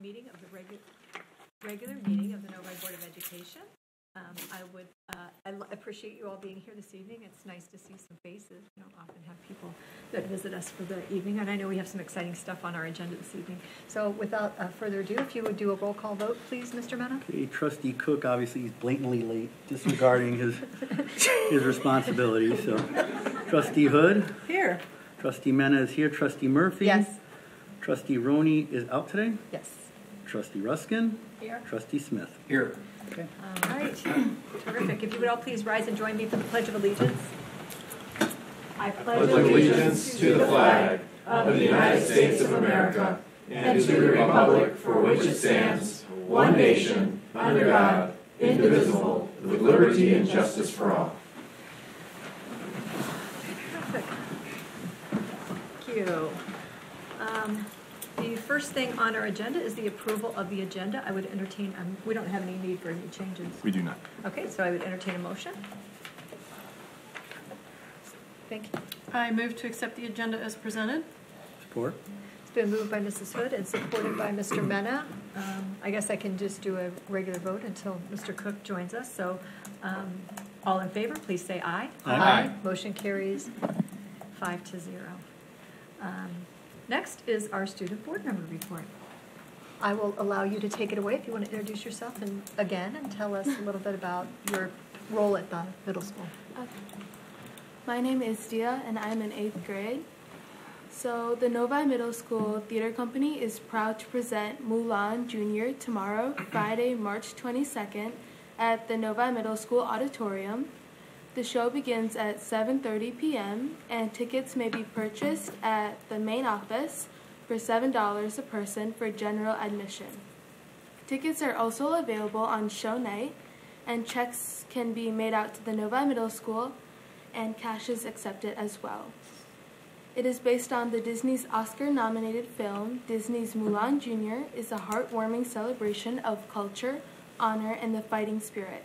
meeting of the regular meeting of the Novi Board of Education. I appreciate you all being here this evening. It's nice to see some faces. We don't often have people that visit us for the evening, and I know we have some exciting stuff on our agenda this evening. So without further ado, if you would do a roll call vote, please, Mr. Mena. Okay, Trustee Cook, obviously he's blatantly late, disregarding his responsibilities. So, Trustee Hood. Here. Trustee Mena is here. Trustee Murphy. Yes. Trustee Roney is out today. Yes. Trustee Ruskin. Here. Trustee Smith. Here. Okay. All right. Terrific. If you would all please rise and join me for the Pledge of Allegiance. I pledge allegiance to the flag of the United States of America and to the republic for which it stands, one nation, under God, indivisible, with liberty and justice for all. Perfect. Thank you. The first thing on our agenda is the approval of the agenda. I would entertain, we don't have any need for any changes. We do not. Okay, so I would entertain a motion. Thank you. I move to accept the agenda as presented. Support. It's been moved by Mrs. Hood and supported by Mr. Mena. I guess I can just do a regular vote until Mr. Cook joins us. So all in favor, please say aye. Aye. Motion carries 5-0. Next is our student board member report. I will allow you to take it away if you want to introduce yourself and tell us a little bit about your role at the middle school. Okay. My name is Dia, and I'm in 8th grade. So the Novi Middle School Theater Company is proud to present Mulan Jr. tomorrow, Friday, March 22nd, at the Novi Middle School Auditorium. The show begins at 7:30 p.m. and tickets may be purchased at the main office for $7 a person for general admission. Tickets are also available on show night, and checks can be made out to the Novi Middle School, and cash is accepted as well. It is based on the Disney's Oscar-nominated film, Disney's Mulan Jr. is a heartwarming celebration of culture, honor, and the fighting spirit,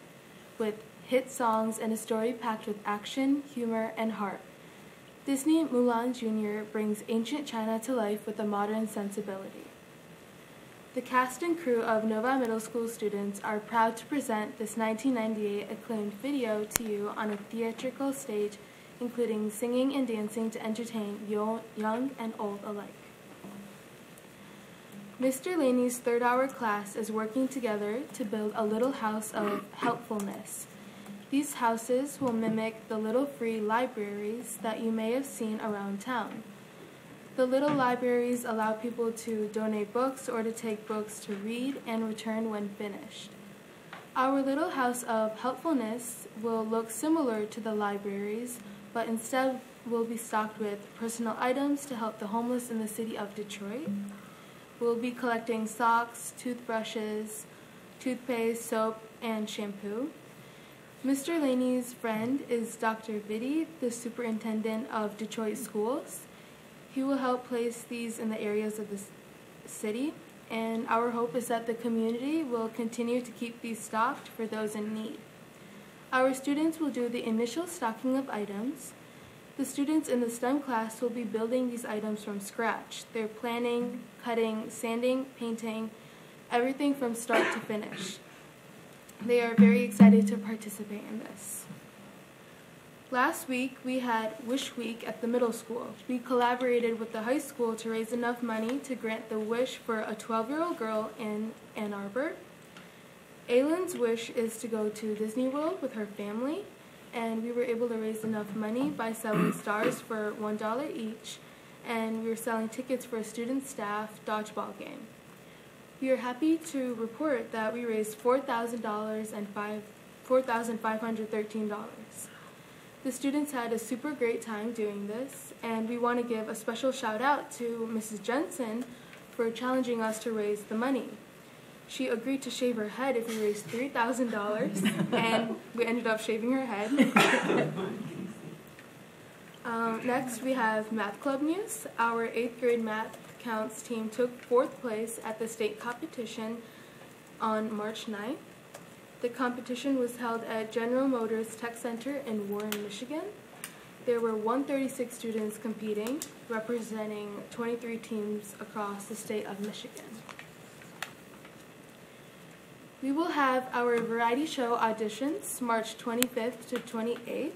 with hit songs and a story packed with action, humor, and heart. Disney Mulan Jr. brings ancient China to life with a modern sensibility. The cast and crew of Novi Middle School students are proud to present this 1998 acclaimed video to you on a theatrical stage, including singing and dancing to entertain young and old alike. Mr. Laney's third-hour class is working together to build a little house of helpfulness. These houses will mimic the little free libraries that you may have seen around town. The little libraries allow people to donate books or to take books to read and return when finished. Our little house of helpfulness will look similar to the libraries, but instead will be stocked with personal items to help the homeless in the city of Detroit. We'll be collecting socks, toothbrushes, toothpaste, soap, and shampoo. Mr. Laney's friend is Dr. Vitti, the superintendent of Detroit schools. He will help place these in the areas of the city, and our hope is that the community will continue to keep these stocked for those in need. Our students will do the initial stocking of items. The students in the STEM class will be building these items from scratch. They're planning, cutting, sanding, painting, everything from start to finish. They are very excited to participate in this. Last week, we had Wish Week at the middle school. We collaborated with the high school to raise enough money to grant the wish for a 12-year-old girl in Ann Arbor. Aylin's wish is to go to Disney World with her family, and we were able to raise enough money by selling stars for $1 each, and we were selling tickets for a student staff dodgeball game. We are happy to report that we raised $4,000 and $4,513. The students had a super great time doing this, and we want to give a special shout out to Mrs. Jensen for challenging us to raise the money. She agreed to shave her head if we raised $3,000, and we ended up shaving her head. Next, we have Math Club news. Our 8th grade math counts team took 4th place at the state competition on March 9th. The competition was held at General Motors Tech Center in Warren, Michigan. There were 136 students competing, representing 23 teams across the state of Michigan. We will have our variety show auditions March 25th to 28th.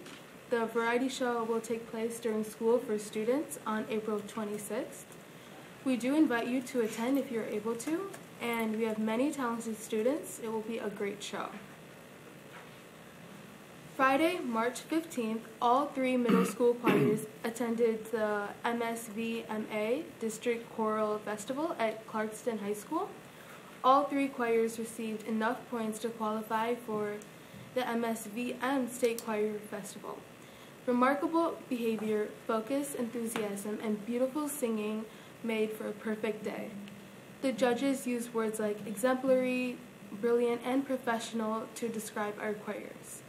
The variety show will take place during school for students on April 26th. We do invite you to attend if you're able to, and we have many talented students. It will be a great show. Friday, March 15th, all 3 middle school choirs attended the MSVMA District Choral Festival at Clarkston High School. All 3 choirs received enough points to qualify for the MSVM State Choir Festival. Remarkable behavior, focus, enthusiasm, and beautiful singing made for a perfect day. The judges used words like exemplary, brilliant, and professional to describe our choirs.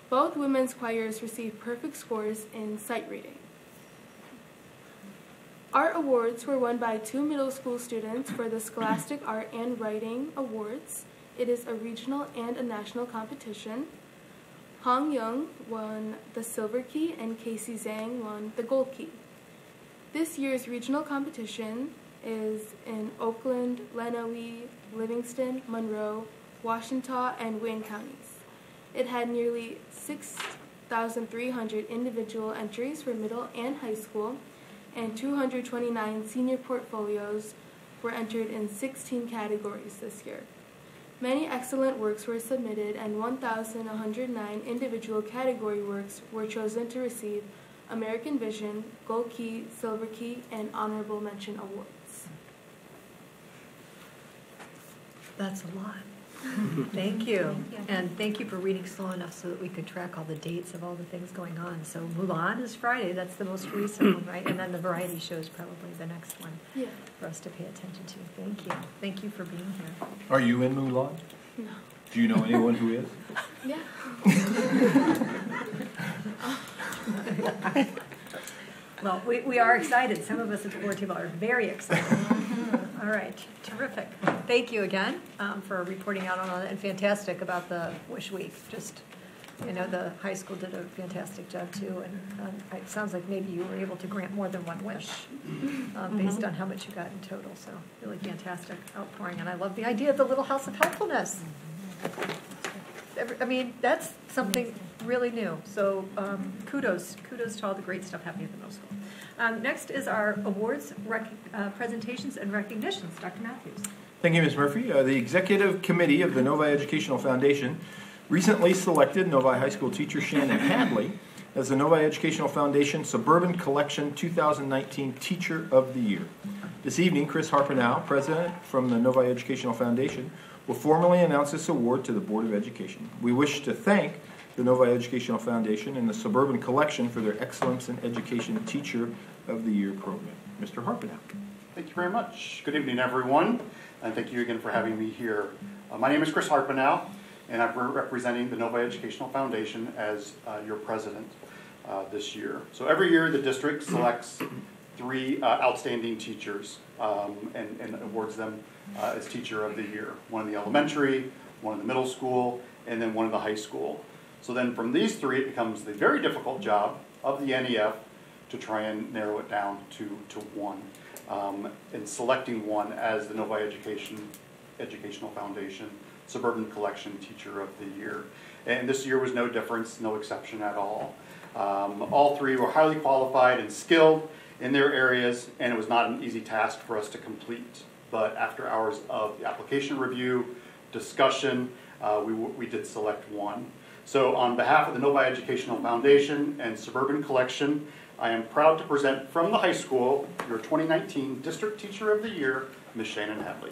Both women's choirs received perfect scores in sight reading. Art awards were won by 2 middle school students for the Scholastic Art and Writing Awards. It is a regional and a national competition. Hong Young won the silver key and Casey Zhang won the gold key. This year's regional competition is in Oakland, Lenawee, Livingston, Monroe, Washita, and Wayne counties. It had nearly 6,300 individual entries for middle and high school, and 229 senior portfolios were entered in 16 categories this year. Many excellent works were submitted, and 1,109 individual category works were chosen to receive American Vision, Gold Key, Silver Key, and Honorable Mention awards. That's a lot. Thank you. And thank you for reading slow enough so that we could track all the dates of all the things going on. So Mulan is Friday. That's the most recent one, right? And then the variety show is probably the next one for us to pay attention to. Thank you. Thank you for being here. Are you in Mulan? No. Do you know anyone who is? Yeah. Well, we are excited. Some of us at the board table are very excited. All right, terrific. Thank you again for reporting out on all that, and fantastic about the Wish Week. Just, the high school did a fantastic job too, and it sounds like maybe you were able to grant more than one wish based on how much you got in total. So really fantastic outpouring, and I love the idea of the Little House of Helpfulness. That's something really new. So kudos to all the great stuff happening at the middle school. Next is our awards, presentations, and recognitions. Dr. Matthews. Thank you, Ms. Murphy. The Executive Committee of the Novi Educational Foundation recently selected Novi High School teacher Shannon Hadley as the Novi Educational Foundation Suburban Collection 2019 Teacher of the Year. This evening, Chris Harpenow, President from the Novi Educational Foundation, will formally announce this award to the Board of Education. We wish to thank the Novi Educational Foundation and the Suburban Collection for their Excellence in Education Teacher of the Year program. Mr. Harpenow. Thank you very much. Good evening, everyone, and thank you again for having me here. My name is Chris Harpenow, and I'm representing the Novi Educational Foundation as your president this year. So every year, the district selects 3 outstanding teachers and awards them as Teacher of the Year. One in the elementary, one in the middle school, and then one in the high school. So then from these 3, it becomes the very difficult job of the NEF to try and narrow it down to one. And selecting one as the Novi Educational Foundation Suburban Collection Teacher of the Year. And this year was no difference, no exception at all. All 3 were highly qualified and skilled in their areas, and it was not an easy task for us to complete. But after hours of the application review, discussion, we did select one. So on behalf of the Novi Educational Foundation and Suburban Collection, I am proud to present from the high school your 2019 District Teacher of the Year, Ms. Shannon Hadley.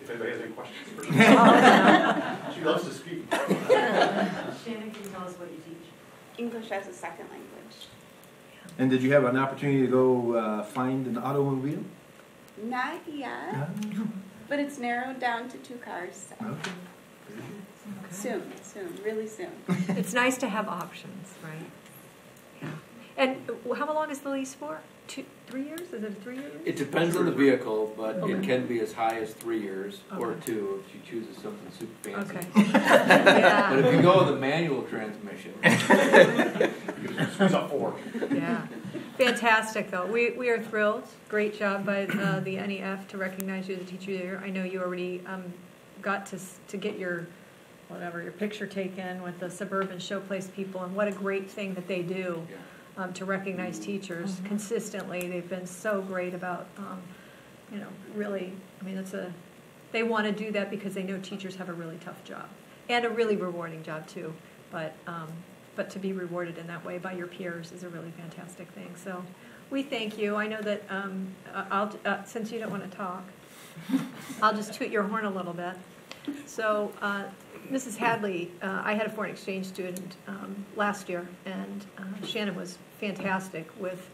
If anybody has any questions for her. She loves to speak. Shannon, can you tell us what you teach? English as a second language. And did you have an opportunity to go find an automobile? Not yet, but it's narrowed down to 2 cars. So. Okay. Soon, really soon. It's nice to have options, right? Yeah. And how long is the lease for? 3 years? Is it a 3 year? It depends on the vehicle, but Okay. it can be as high as 3 years or Okay. 2 if she chooses something super fancy. Okay. Yeah. But if you go with a manual transmission, Squeeze up 4. Yeah. Fantastic, though. We are thrilled. Great job by the NEF to recognize you as a teacher there. I know you already got to get your picture taken with the Suburban Showplace people, and what a great thing that they do to recognize teachers consistently. They've been so great about, really, I mean, they want to do that because they know teachers have a really tough job and a really rewarding job too. But to be rewarded in that way by your peers is a really fantastic thing. So we thank you. I know that since you don't want to talk, I'll just toot your horn a little bit. So Mrs. Hadley, I had a foreign exchange student last year, and Shannon was fantastic with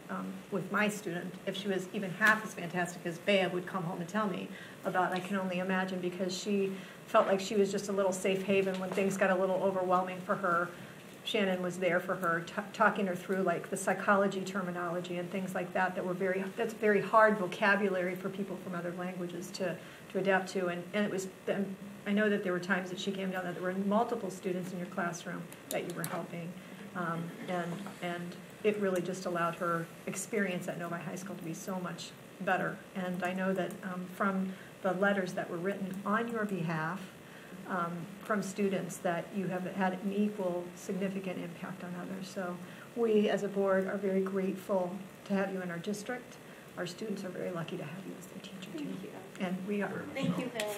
my student. If she was even half as fantastic as Bea would come home and tell me about, I can only imagine, because she felt like she was just a little safe haven when things got a little overwhelming for her. Shannon was there for her, talking her through like the psychology terminology and things like that that's very hard vocabulary for people from other languages to adapt to. And it was, I know that there were times that she came down that there were multiple students in your classroom that you were helping, and it really just allowed her experience at Novi High School to be so much better. And I know that from the letters that were written on your behalf, from students, that you have had an equal significant impact on others. So we as a board are very grateful to have you in our district. Our students are very lucky to have you as their teacher too. Thank you. And we are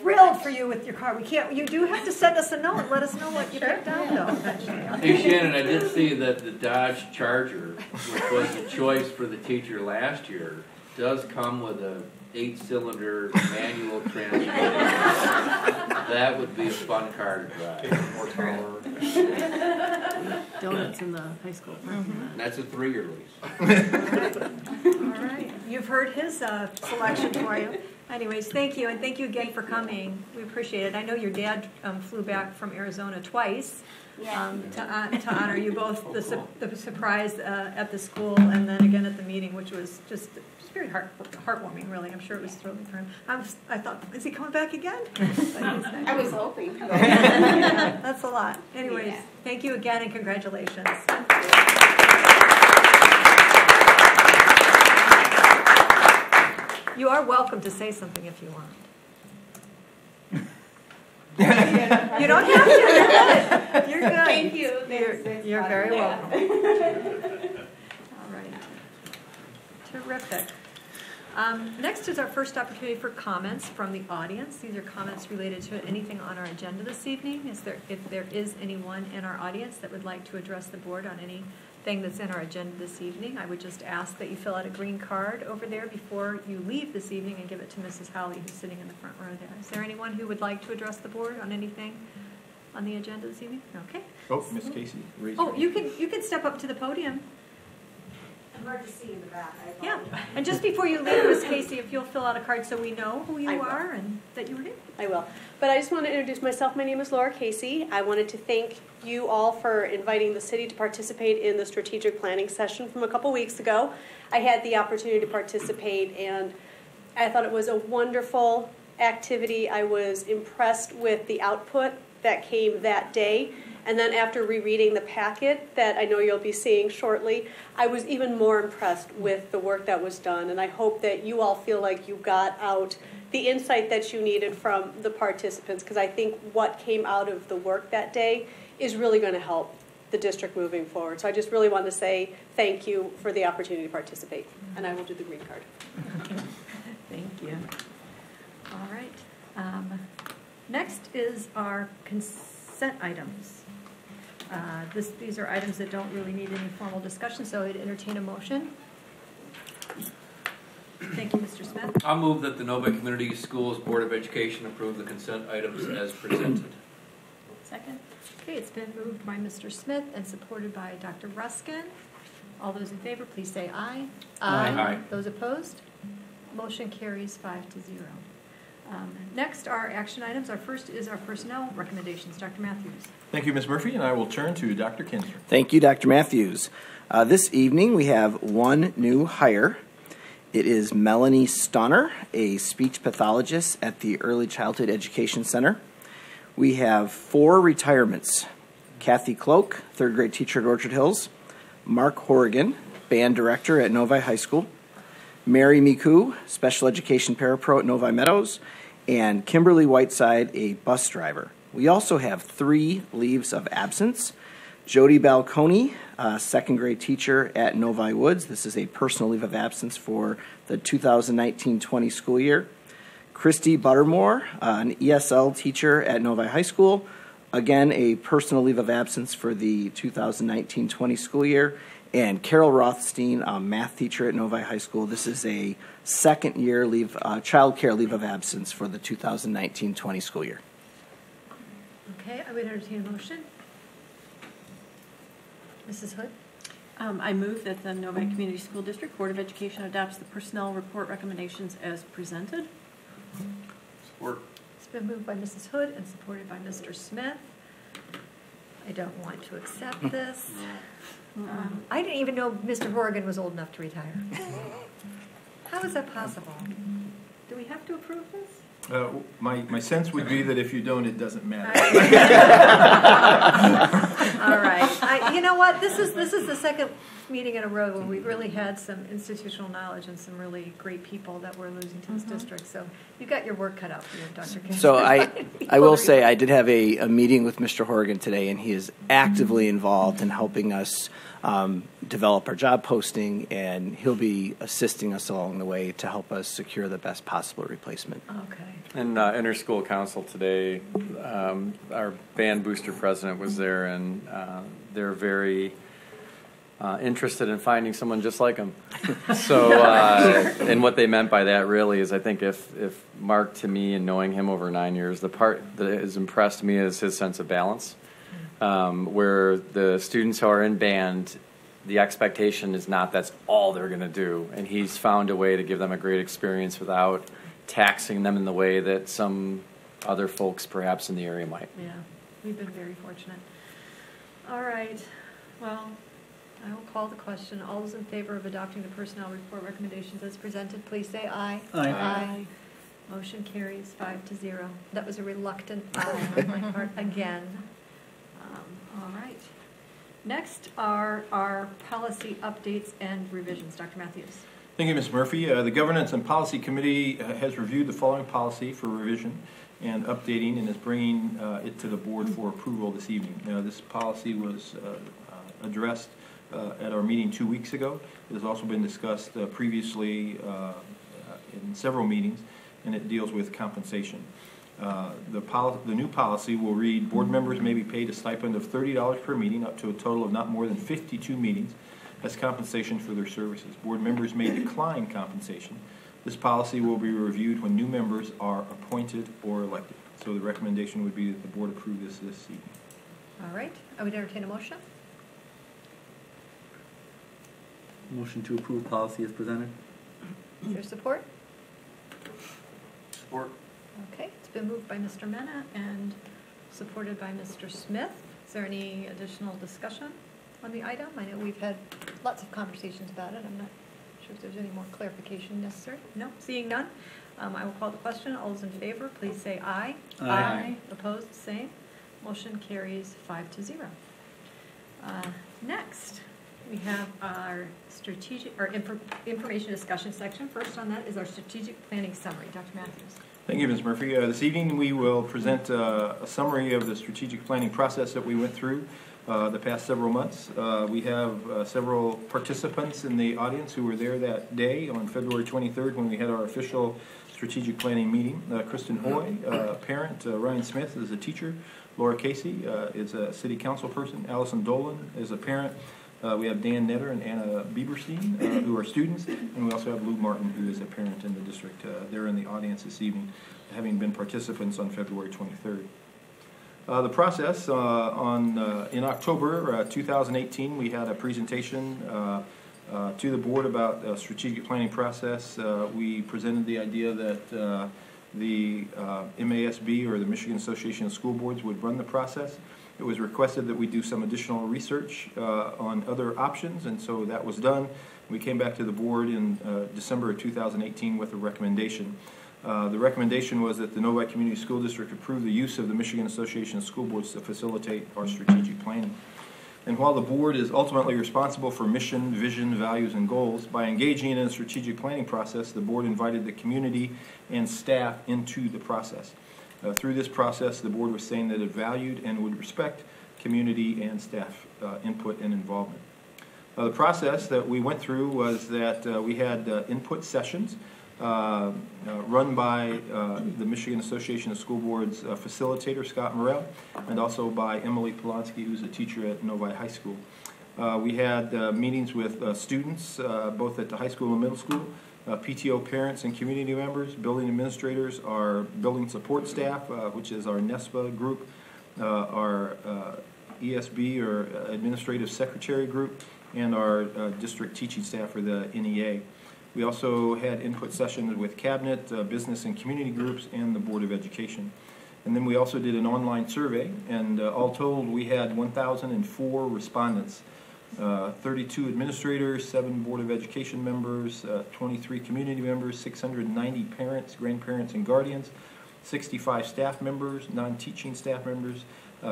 Thrilled for you with your car. You do have to send us a note and let us know what you picked out though eventually. Hey Shannon, I did see that the Dodge Charger, which was a choice for the teacher last year, does come with a 8-cylinder manual transmission. That would be a fun car to drive. More power. Donuts in the high school. That's a 3-year lease. All right. You've heard his selection for you. Anyways, thank you, and thank you again for coming. We appreciate it. I know your dad flew back from Arizona twice to honor you both, the surprise at the school and then again at the meeting, which was just very heartwarming, really. I'm sure it was thrilling for him. I thought, is he coming back again? I was hoping. That's a lot. Anyways, Thank you again, and congratulations. You are welcome to say something if you want. You don't have to. You're good. Thank you. You're very welcome. All right. Terrific. Next is our first opportunity for comments from the audience. These are comments related to anything on our agenda this evening. If there is anyone in our audience that would like to address the board on anything that's in our agenda this evening, I would just ask that you fill out a green card over there before you leave this evening and give it to Mrs. Howley, who's sitting in the front row there. Is there anyone who would like to address the board on anything on the agenda this evening? Okay. Oh, Miss Casey. Oh, you can step up to the podium. I'm hard to see in the back. Yeah, and just before you leave, Ms. Casey, if you'll fill out a card so we know who you are and that you were here. I will. But I just want to introduce myself. My name is Laura Casey. I wanted to thank you all for inviting the city to participate in the strategic planning session from a couple weeks ago. I had the opportunity to participate, and I thought it was a wonderful activity. I was impressed with the output that came that day. And then after rereading the packet that I know you'll be seeing shortly, I was even more impressed with the work that was done. And I hope that you all feel like you got out the insight that you needed from the participants, because I think what came out of the work that day is really going to help the district moving forward. So I just really want to say thank you for the opportunity to participate. And I will do the green card. Thank you. All right. Next is our consent items. These are items that don't really need any formal discussion, so I'd entertain a motion. Thank you, Mr. Smith. I'll move that the Novi Community Schools Board of Education approve the consent items as presented. Second. Okay, it's been moved by Mr. Smith and supported by Dr. Ruskin. All those in favor, please say aye. Aye. Aye. Those opposed? Motion carries 5-0. Next, our action items. Our first is our personnel recommendations. Dr. Matthews. Thank you, Ms. Murphy, and I will turn to Dr. Kinzer. Thank you, Dr. Matthews. This evening we have one new hire. It is Melanie Stonner, a speech pathologist at the Early Childhood Education Center. We have 4 retirements. Kathy Cloak, 3rd grade teacher at Orchard Hills. Mark Horrigan, band director at Novi High School, Mary Miku, special education parapro at Novi Meadows, and Kimberly Whiteside, a bus driver. We also have 3 leaves of absence. Jody Balconi, second grade teacher at Novi Woods. This is a personal leave of absence for the 2019-20 school year. Christy Buttermore, an ESL teacher at Novi High School. Again, a personal leave of absence for the 2019-20 school year. And Carol Rothstein, a math teacher at Novi High School. This is a second year child care leave of absence for the 2019-20 school year. Okay, I would entertain a motion. Mrs. Hood? I move that the Novi Community School District Board of Education adopts the personnel report recommendations as presented. Support. It's been moved by Mrs. Hood and supported by Mr. Smith. I don't want to accept this. I didn't even know Mr. Horgan was old enough to retire. How is that possible? Do we have to approve this? My sense would be that if you don't, it doesn't matter. All right. You know what? This is the second meeting in a row where we've really had some institutional knowledge and some really great people that we're losing to this district. So you've got your work cut out for you, Dr. King. So I will say I did have a meeting with Mr. Horgan today, and he is actively involved in helping us develop our job posting, and he'll be assisting us along the way to help us secure the best possible replacement. Okay. And Interschool Council today, our band booster president was there, and they're very interested in finding someone just like him. So, and what they meant by that really is, I think if Mark, to me, and knowing him over 9 years, the part that has impressed me is his sense of balance, where the students who are in band, the expectation is not that's all they're going to do, and he's found a way to give them a great experience without taxing them in the way that some other folks perhaps in the area might. Yeah, we've been very fortunate. All right. Well, I will call the question. All those in favor of adopting the personnel report recommendations as presented, please say aye. Aye. Aye. Motion carries 5-0. That was a reluctant aye on my part again. All right. Next are our policy updates and revisions. Dr. Matthews. Thank you, Ms. Murphy. The Governance and Policy Committee has reviewed the following policy for revision and updating and is bringing it to the board for approval this evening. Now, this policy was addressed at our meeting 2 weeks ago. It has also been discussed previously in several meetings, and it deals with compensation. The new policy will read, board members may be paid a stipend of $30 per meeting up to a total of not more than 52 meetings as compensation for their services. Board members may decline compensation. This policy will be reviewed when new members are appointed or elected. So the recommendation would be that the board approve this evening. All right. I would entertain a motion. Motion to approve policy as presented. Is there support? Support. Okay. It's been moved by Mr. Mena and supported by Mr. Smith. Is there any additional discussion on the item? I know we've had lots of conversations about it. I'm not sure if there's any more clarification necessary. No, seeing none. I will call the question. All those in favor, please say aye. Aye. Opposed, same. Motion carries 5-0. Next, we have our information discussion section. First on that is our strategic planning summary. Dr. Matthews. Thank you, Ms. Murphy. This evening we will present a summary of the strategic planning process that we went through the past several months. We have several participants in the audience who were there that day on February 23rd when we had our official strategic planning meeting. Kristen Hoy, parent, Ryan Smith is a teacher, Laura Casey is a city council person, Allison Dolan is a parent. We have Dan Netter and Anna Bieberstein, who are students, and we also have Lou Martin, who is a parent in the district. They're in the audience this evening, having been participants on February 23rd. The process, in October 2018, we had a presentation to the board about the strategic planning process. We presented the idea that the MASB, or the Michigan Association of School Boards, would run the process. It was requested that we do some additional research on other options, and so that was done. We came back to the board in December of 2018 with a recommendation. The recommendation was that the Novi Community School District approve the use of the Michigan Association of School Boards to facilitate our strategic planning. And while the board is ultimately responsible for mission, vision, values, and goals, by engaging in a strategic planning process, the board invited the community and staff into the process. Through this process, the board was saying that it valued and would respect community and staff input and involvement. The process that we went through was that we had input sessions run by the Michigan Association of School Boards facilitator, Scott Morrell, and also by Emily Polonsky, who's a teacher at Novi High School. We had meetings with students, both at the high school and middle school, PTO parents and community members, building administrators, our building support staff, which is our NESPA group, our ESB, or administrative secretary group, and our district teaching staff, or the NEA. We also had input sessions with cabinet, business and community groups, and the Board of Education. And then we also did an online survey, and all told we had 1,004 respondents. 32 administrators, 7 Board of Education members, 23 community members, 690 parents, grandparents, and guardians, 65 staff members, non-teaching staff members,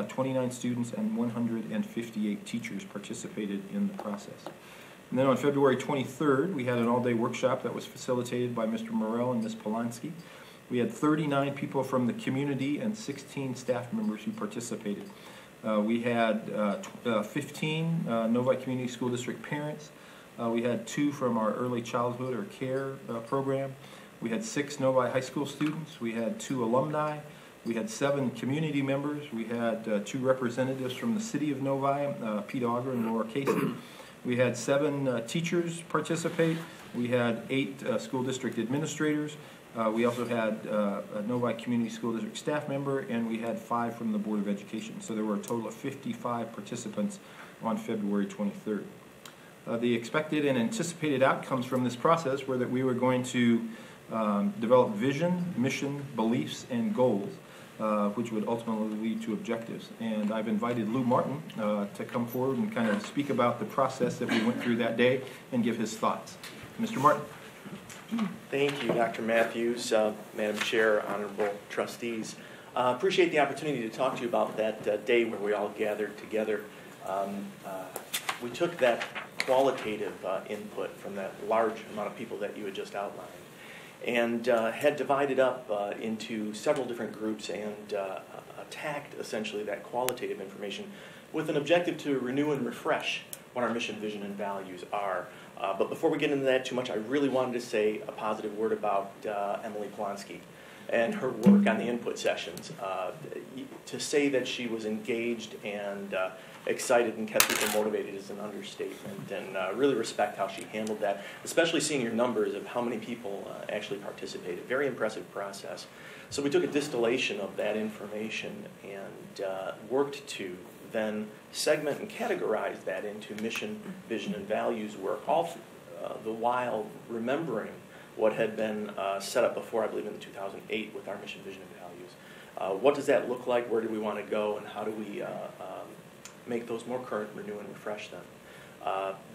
29 students, and 158 teachers participated in the process. And then on February 23rd, we had an all-day workshop that was facilitated by Mr. Morrell and Ms. Polonsky. We had 39 people from the community and 16 staff members who participated. We had 15 Novi Community School District parents. We had 2 from our early childhood or care program. We had 6 Novi High School students. We had 2 alumni. We had 7 community members. We had 2 representatives from the city of Novi, Pete Auger and Laura Casey. We had 7 teachers participate. We had 8 school district administrators. We also had a Novi Community School District staff member, and we had 5 from the Board of Education. So there were a total of 55 participants on February 23rd. The expected and anticipated outcomes from this process were that we were going to develop vision, mission, beliefs, and goals, which would ultimately lead to objectives. And I've invited Lou Martin to come forward and kind of speak about the process that we went through that day and give his thoughts. Mr. Martin. Thank you, Dr. Matthews, Madam Chair, honorable trustees. Appreciate the opportunity to talk to you about that day where we all gathered together. We took that qualitative input from that large amount of people that you had just outlined and had divided up into several different groups and attacked essentially that qualitative information with an objective to renew and refresh what our mission, vision, and values are. But before we get into that too much, I really wanted to say a positive word about Emily Polonsky and her work on the input sessions. To say that she was engaged and excited and kept people motivated is an understatement, and really respect how she handled that, especially seeing your numbers of how many people actually participated. Very impressive process. So we took a distillation of that information and worked to then segment and categorize that into mission, vision, and values work, all the while remembering what had been set up before, I believe in 2008, with our mission, vision, and values. What does that look like? Where do we want to go? And how do we make those more current, renew, and refresh them?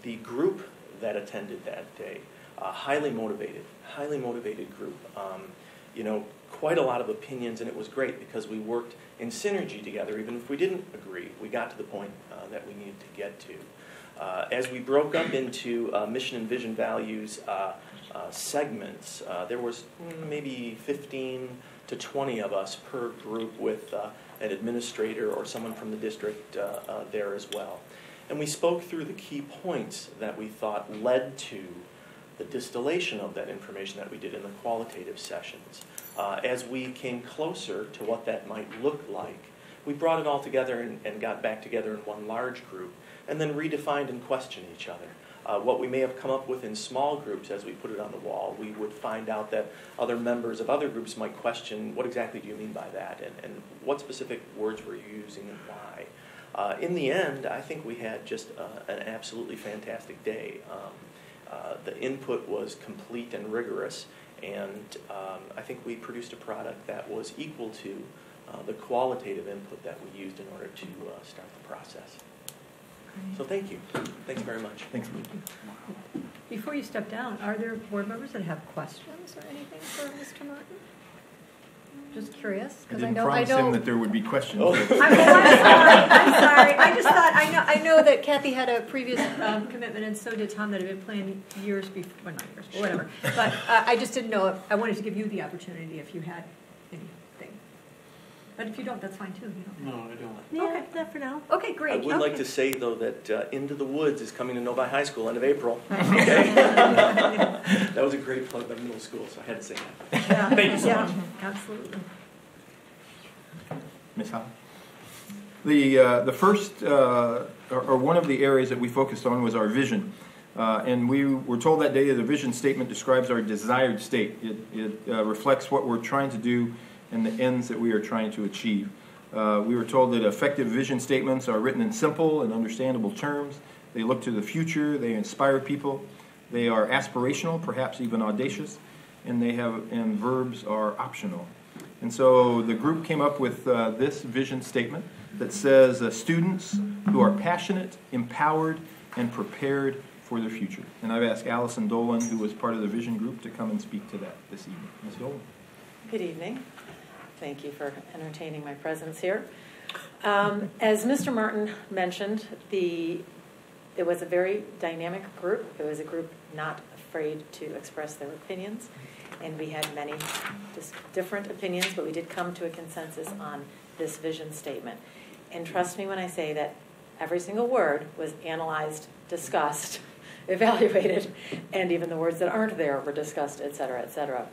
The group that attended that day, highly motivated group. Quite a lot of opinions, and it was great because we worked in synergy together. Even if we didn't agree, we got to the point that we needed to get to. As we broke up into mission and vision values segments, there was maybe 15 to 20 of us per group with an administrator or someone from the district there as well. And we spoke through the key points that we thought led to the distillation of that information that we did in the qualitative sessions. As we came closer to what that might look like, we brought it all together and got back together in one large group, and then redefined and questioned each other. What we may have come up with in small groups as we put it on the wall, we would find out that other members of other groups might question, what exactly do you mean by that, and what specific words were you using and why. In the end, I think we had just an absolutely fantastic day. The input was complete and rigorous, and I think we produced a product that was equal to the qualitative input that we used in order to start the process. So thank you. Thanks very much. Thanks. Before you step down, are there board members that have questions or anything for Mr. Martin? Just curious, because I didn't promise him that there would be questions. I'm sorry. I just thought I know that Kathy had a previous commitment, and so did Tom, that had been planned years before, well, not years, but whatever. But I just didn't know, I wanted to give you the opportunity if you had anything. But if you don't, that's fine too. You don't. No, I don't. Yeah, Okay. not for now. Okay, great. I would like to say, though, that Into the Woods is coming to Novi High School end of April. Okay? That was a great plug by middle school, so I had to say that. Yeah. Thank you so Yeah, much. absolutely. Ms. Howe? The first, or one of the areas that we focused on was our vision. And we were told that day that the vision statement describes our desired state. It reflects what we're trying to do and the ends that we are trying to achieve. We were told that effective vision statements are written in simple and understandable terms. They look to the future, they inspire people, they are aspirational, perhaps even audacious, and verbs are optional. And so the group came up with this vision statement that says students who are passionate, empowered, and prepared for their future. And I've asked Allison Dolan, who was part of the vision group, to come and speak to that this evening. Ms. Dolan. Good evening. Thank you for entertaining my presence here. As Mr. Martin mentioned, it was a very dynamic group. It was a group not afraid to express their opinions, and we had many different opinions, but we did come to a consensus on this vision statement. And trust me when I say that every single word was analyzed, discussed, evaluated, and even the words that aren't there were discussed, et cetera, et cetera.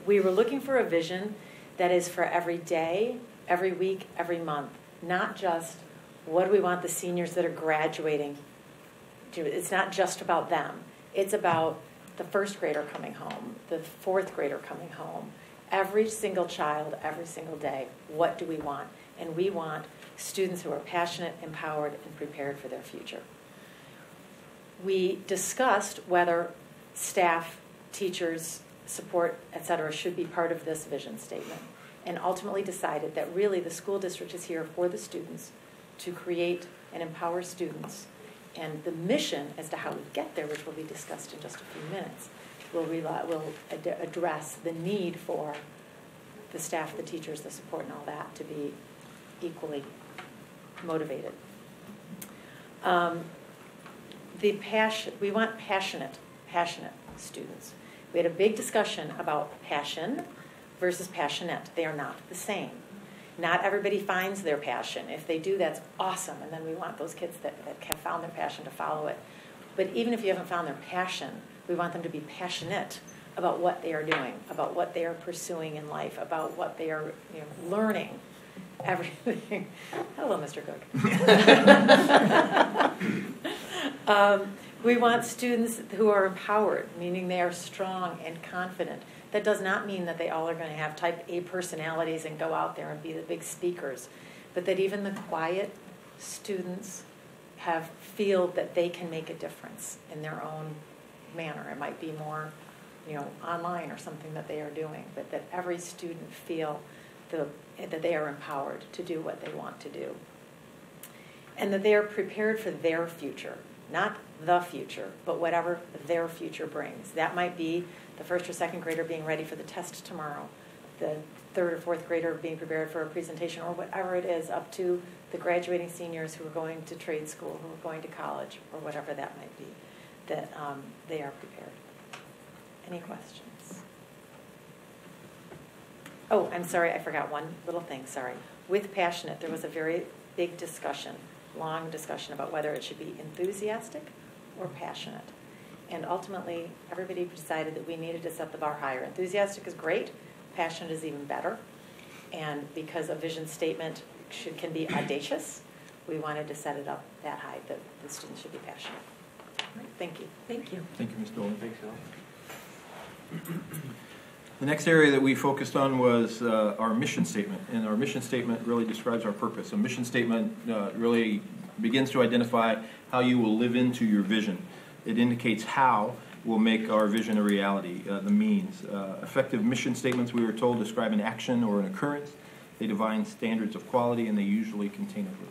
We were looking for a vision that is for every day, every week, every month, not just what do we want the seniors that are graduating to. It's not just about them. It's about the first grader coming home, the fourth grader coming home, every single child, every single day. What do we want? And we want students who are passionate, empowered, and prepared for their future. We discussed whether staff, teachers, support, et cetera, should be part of this vision statement, and ultimately decided that really the school district is here for the students to create and empower students. And the mission as to how we get there, which will be discussed in just a few minutes, will address the need for the staff, the teachers, the support, and all that to be equally motivated. We want passionate students. We had a big discussion about passion versus passionate. They are not the same. Not everybody finds their passion. If they do, that's awesome, and then we want those kids that have found their passion to follow it. But even if you haven't found their passion, we want them to be passionate about what they are doing, about what they are pursuing in life, about what they are learning, everything. Hello, Mr. Cook. We want students who are empowered, meaning they are strong and confident. That does not mean that they all are going to have type A personalities and go out there and be the big speakers, but that even the quiet students feel that they can make a difference in their own manner. It might be more, online or something that they are doing, but that every student feel that they are empowered to do what they want to do, and that they are prepared for their future. Not the future, but whatever their future brings. That might be the first or second grader being ready for the test tomorrow, the third or fourth grader being prepared for a presentation, or whatever it is, up to the graduating seniors who are going to trade school, who are going to college, or whatever that might be, that they are prepared. Any questions? Oh, I'm sorry, I forgot one little thing, sorry. With passionate, there was a very big discussion, long discussion about whether it should be enthusiastic or passionate. And ultimately, everybody decided that we needed to set the bar higher. Enthusiastic is great, passionate is even better. And because a vision statement can be audacious, we wanted to set it up that high, that the students should be passionate. Right, thank you. Thank you. Thank you, Ms. Dolan. Thanks, Al. The next area that we focused on was our mission statement, and our mission statement really describes our purpose. A mission statement really begins to identify how you will live into your vision. It indicates how we'll make our vision a reality, the means. Effective mission statements, we were told, describe an action or an occurrence. They define standards of quality, and they usually contain a verb.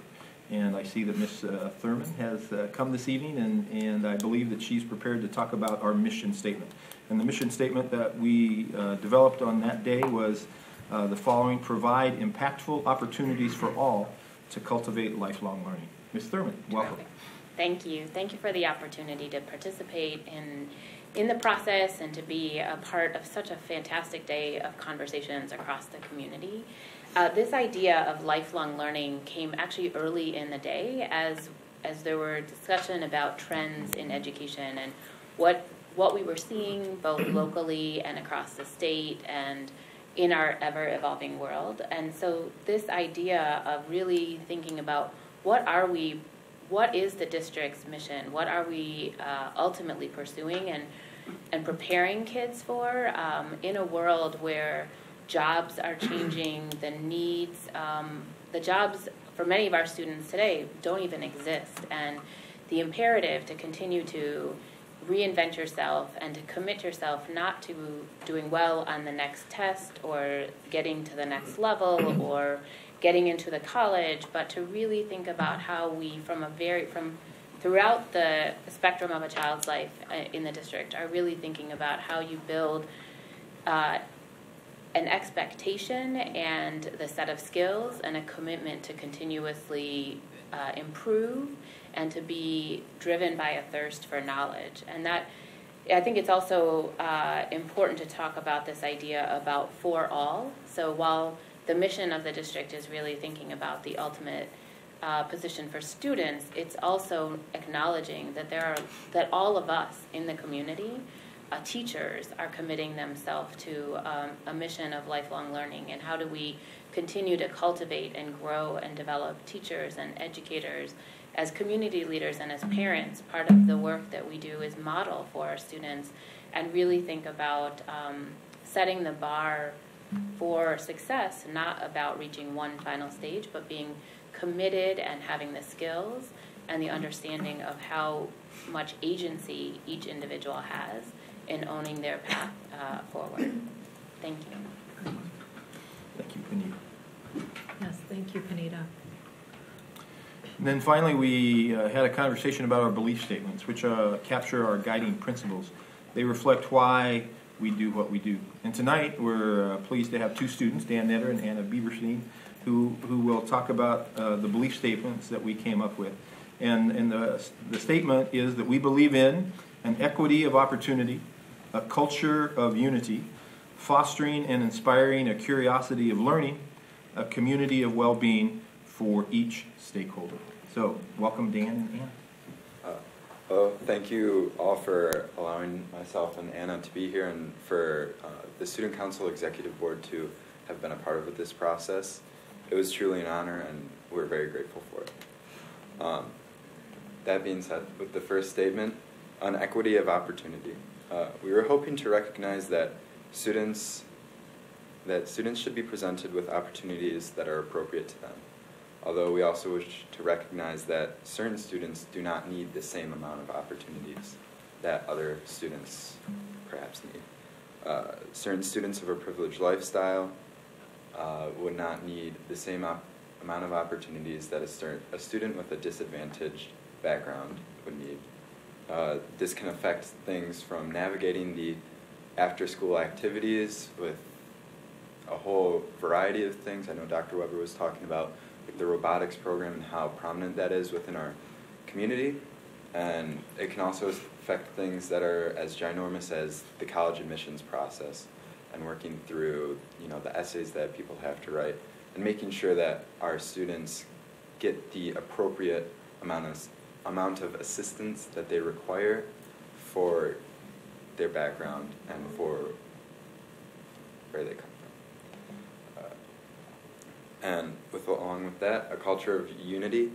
And I see that Ms. Thurman has come this evening, and I believe that she's prepared to talk about our mission statement. And the mission statement that we developed on that day was the following: provide impactful opportunities for all to cultivate lifelong learning. Ms. Thurman, welcome. Thank you. Thank you for the opportunity to participate in the process and to be a part of such a fantastic day of conversations across the community. This idea of lifelong learning came actually early in the day as there were discussion about trends in education and what we were seeing both locally and across the state and in our ever-evolving world. And so this idea of really thinking about what is the district's mission? What are we ultimately pursuing and preparing kids for in a world where jobs are changing, the needs, the jobs for many of our students today don't even exist, and the imperative to continue to reinvent yourself and to commit yourself not to doing well on the next test or getting to the next level or getting into the college, but to really think about how we, from throughout the spectrum of a child's life in the district, are really thinking about how you build an expectation and the set of skills and a commitment to continuously improve and to be driven by a thirst for knowledge. And that, I think it's also important to talk about this idea about for all. So while the mission of the district is really thinking about the ultimate position for students, it's also acknowledging that all of us in the community, teachers, are committing themselves to a mission of lifelong learning. And how do we continue to cultivate and grow and develop teachers and educators as community leaders and as parents? Part of the work that we do is model for our students and really think about setting the bar for success, not about reaching one final stage, but being committed and having the skills and the understanding of how much agency each individual has in owning their path forward. Thank you. Thank you, Panita. Yes, thank you, Panita. And then finally, we had a conversation about our belief statements, which capture our guiding principles. They reflect why we do what we do. And tonight, we're pleased to have two students, Dan Netter and Anna Bieberstein, who will talk about the belief statements that we came up with. And the statement is that we believe in an equity of opportunity, a culture of unity, fostering and inspiring a curiosity of learning, a community of well-being for each stakeholder. So, welcome Dan and Anna. Thank you all for allowing myself and Anna to be here and for the Student Council Executive Board to have been a part of this process. It was truly an honor and we're very grateful for it. That being said, with the first statement, on equity of opportunity, we were hoping to recognize that students should be presented with opportunities that are appropriate to them. Although we also wish to recognize that certain students do not need the same amount of opportunities that other students perhaps need. Certain students of a privileged lifestyle would not need the same amount of opportunities that a student with a disadvantaged background would need. This can affect things from navigating the after-school activities with a whole variety of things. I know Dr. Weber was talking about the robotics program and how prominent that is within our community. And it can also affect things that are as ginormous as the college admissions process and working through, the essays that people have to write and making sure that our students get the appropriate amount of assistance that they require for their background and for where they come from. And along with that, a culture of unity.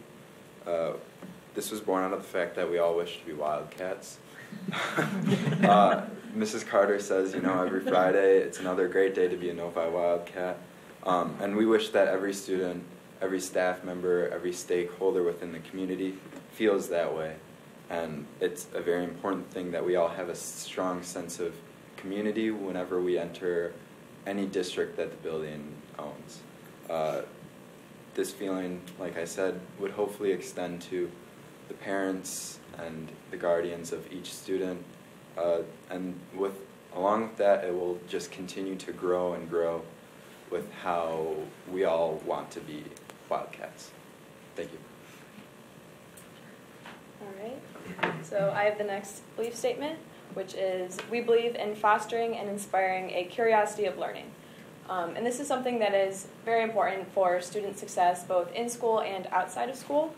This was born out of the fact that we all wish to be wildcats. Mrs. Carter says, every Friday it's another great day to be a Novi Wildcat. And we wish that every student, every staff member, every stakeholder within the community feels that way. And it's a very important thing that we all have a strong sense of community whenever we enter any district that the building owns. This feeling, like I said, would hopefully extend to the parents and the guardians of each student. And along with that, it will just continue to grow and grow with how we all want to be Wildcats. Thank you. All right. So I have the next belief statement, which is, we believe in fostering and inspiring a curiosity of learning. And this is something that is very important for student success, both in school and outside of school.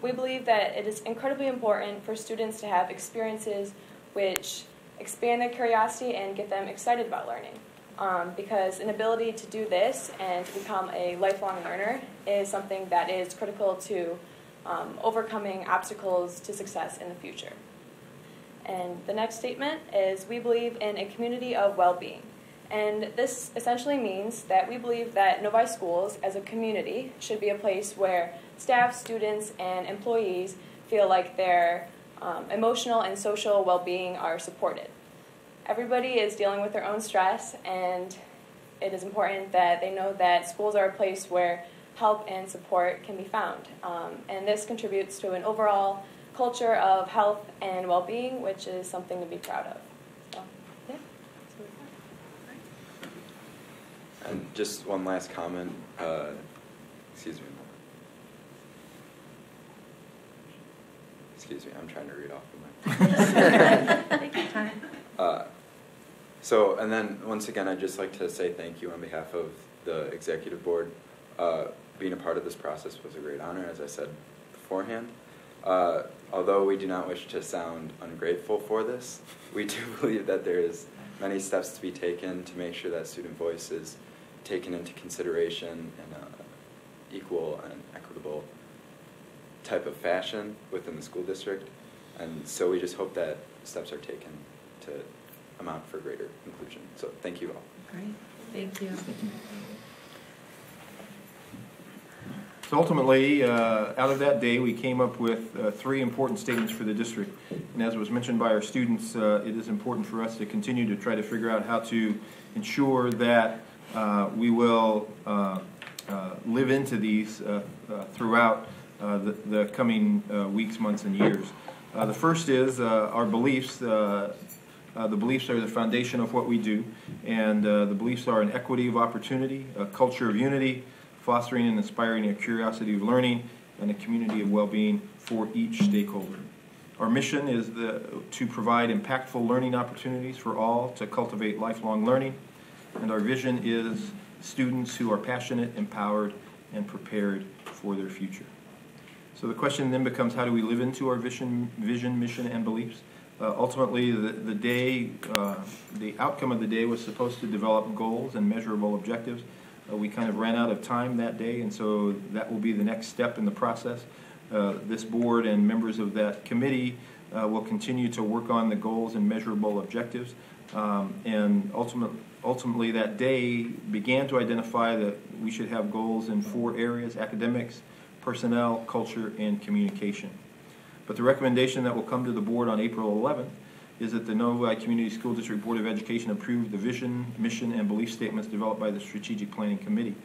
We believe that it is incredibly important for students to have experiences which expand their curiosity and get them excited about learning. Because an ability to do this and to become a lifelong learner is something that is critical to overcoming obstacles to success in the future. And the next statement is, we believe in a community of well-being. And this essentially means that we believe that Novi Schools as a community should be a place where staff, students, and employees feel like their emotional and social well-being are supported. Everybody is dealing with their own stress, and it is important that they know that schools are a place where help and support can be found. And this contributes to an overall culture of health and well-being, which is something to be proud of. So, yeah. And just one last comment. Excuse me. Excuse me, I'm trying to read off of my... Take your time. And then once again, I'd just like to say thank you on behalf of the executive board. Being a part of this process was a great honor, as I said beforehand. Although we do not wish to sound ungrateful for this, we do believe that there is many steps to be taken to make sure that student voice is taken into consideration in an equal and equitable type of fashion within the school district. And so we just hope that steps are taken to amount for greater inclusion. So thank you all. Great. Thank you. So ultimately, out of that day, we came up with 3 important statements for the district. And as was mentioned by our students, it is important for us to continue to try to figure out how to ensure that we will live into these throughout the coming weeks, months, and years. The first is our beliefs. The beliefs are the foundation of what we do, and the beliefs are an equity of opportunity, a culture of unity, fostering and inspiring a curiosity of learning, and a community of well-being for each stakeholder. Our mission is to provide impactful learning opportunities for all to cultivate lifelong learning, and our vision is students who are passionate, empowered, and prepared for their future. So the question then becomes, how do we live into our vision, mission, and beliefs? Ultimately, the outcome of the day was supposed to develop goals and measurable objectives. We kind of ran out of time that day, and so that will be the next step in the process. This board and members of that committee will continue to work on the goals and measurable objectives. And ultimately, that day began to identify that we should have goals in 4 areas: academics, personnel, culture, and communication. But the recommendation that will come to the board on April 11th is that the Novi Community School District Board of Education approve the vision, mission, and belief statements developed by the Strategic Planning Committee,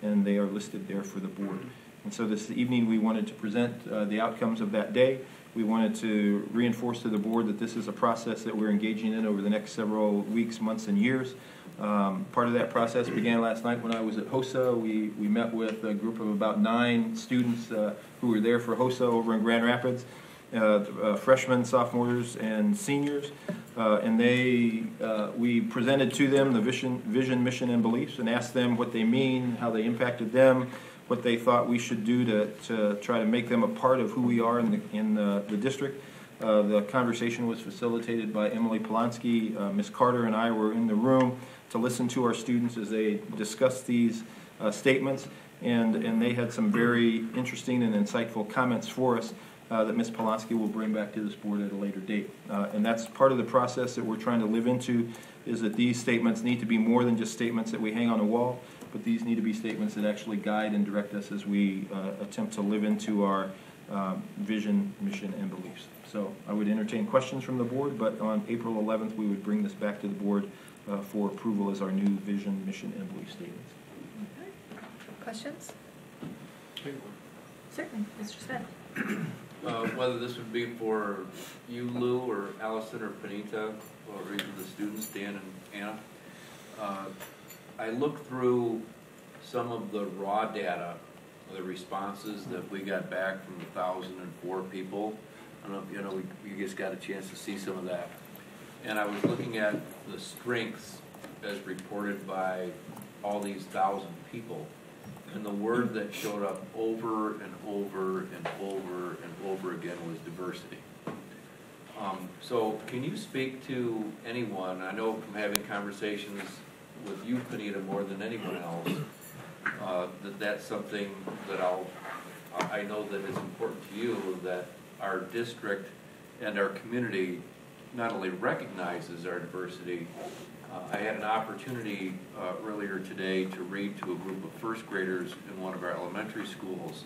and they are listed there for the board. And so this evening we wanted to present the outcomes of that day. We wanted to reinforce to the board that this is a process that we're engaging in over the next several weeks, months, and years. Part of that process began last night when I was at HOSA. We met with a group of about 9 students who were there for HOSA over in Grand Rapids. Freshmen, sophomores, and seniors, and we presented to them the vision, mission, and beliefs, and asked them what they mean, how they impacted them, what they thought we should do to try to make them a part of who we are in the district. The conversation was facilitated by Emily Polanski. Ms. Carter and I were in the room to listen to our students as they discussed these statements, and they had some very interesting and insightful comments for us that Ms. Polanski will bring back to this board at a later date. And that's part of the process that we're trying to live into, is that these statements need to be more than just statements that we hang on a wall, but these need to be statements that actually guide and direct us as we attempt to live into our vision, mission, and beliefs. So I would entertain questions from the board, but on April 11th we would bring this back to the board for approval as our new vision, mission, and belief statements. Okay. Questions? Certainly, Mr. Smith. Whether this would be for you, Lou, or Allison, or Panita, or even the students, Dan and Anna. I looked through some of the raw data the responses that we got back from the 1,004 people. I don't know if you just got a chance to see some of that. And I was looking at the strengths as reported by all these 1,000 people. And the word that showed up over and over and over and over again was diversity. So can you speak to anyone, I know from having conversations with you, Panita, more than anyone else, that's something that I know that it's important to you, that our district and our community not only recognizes our diversity. I had an opportunity earlier today to read to a group of first graders in one of our elementary schools.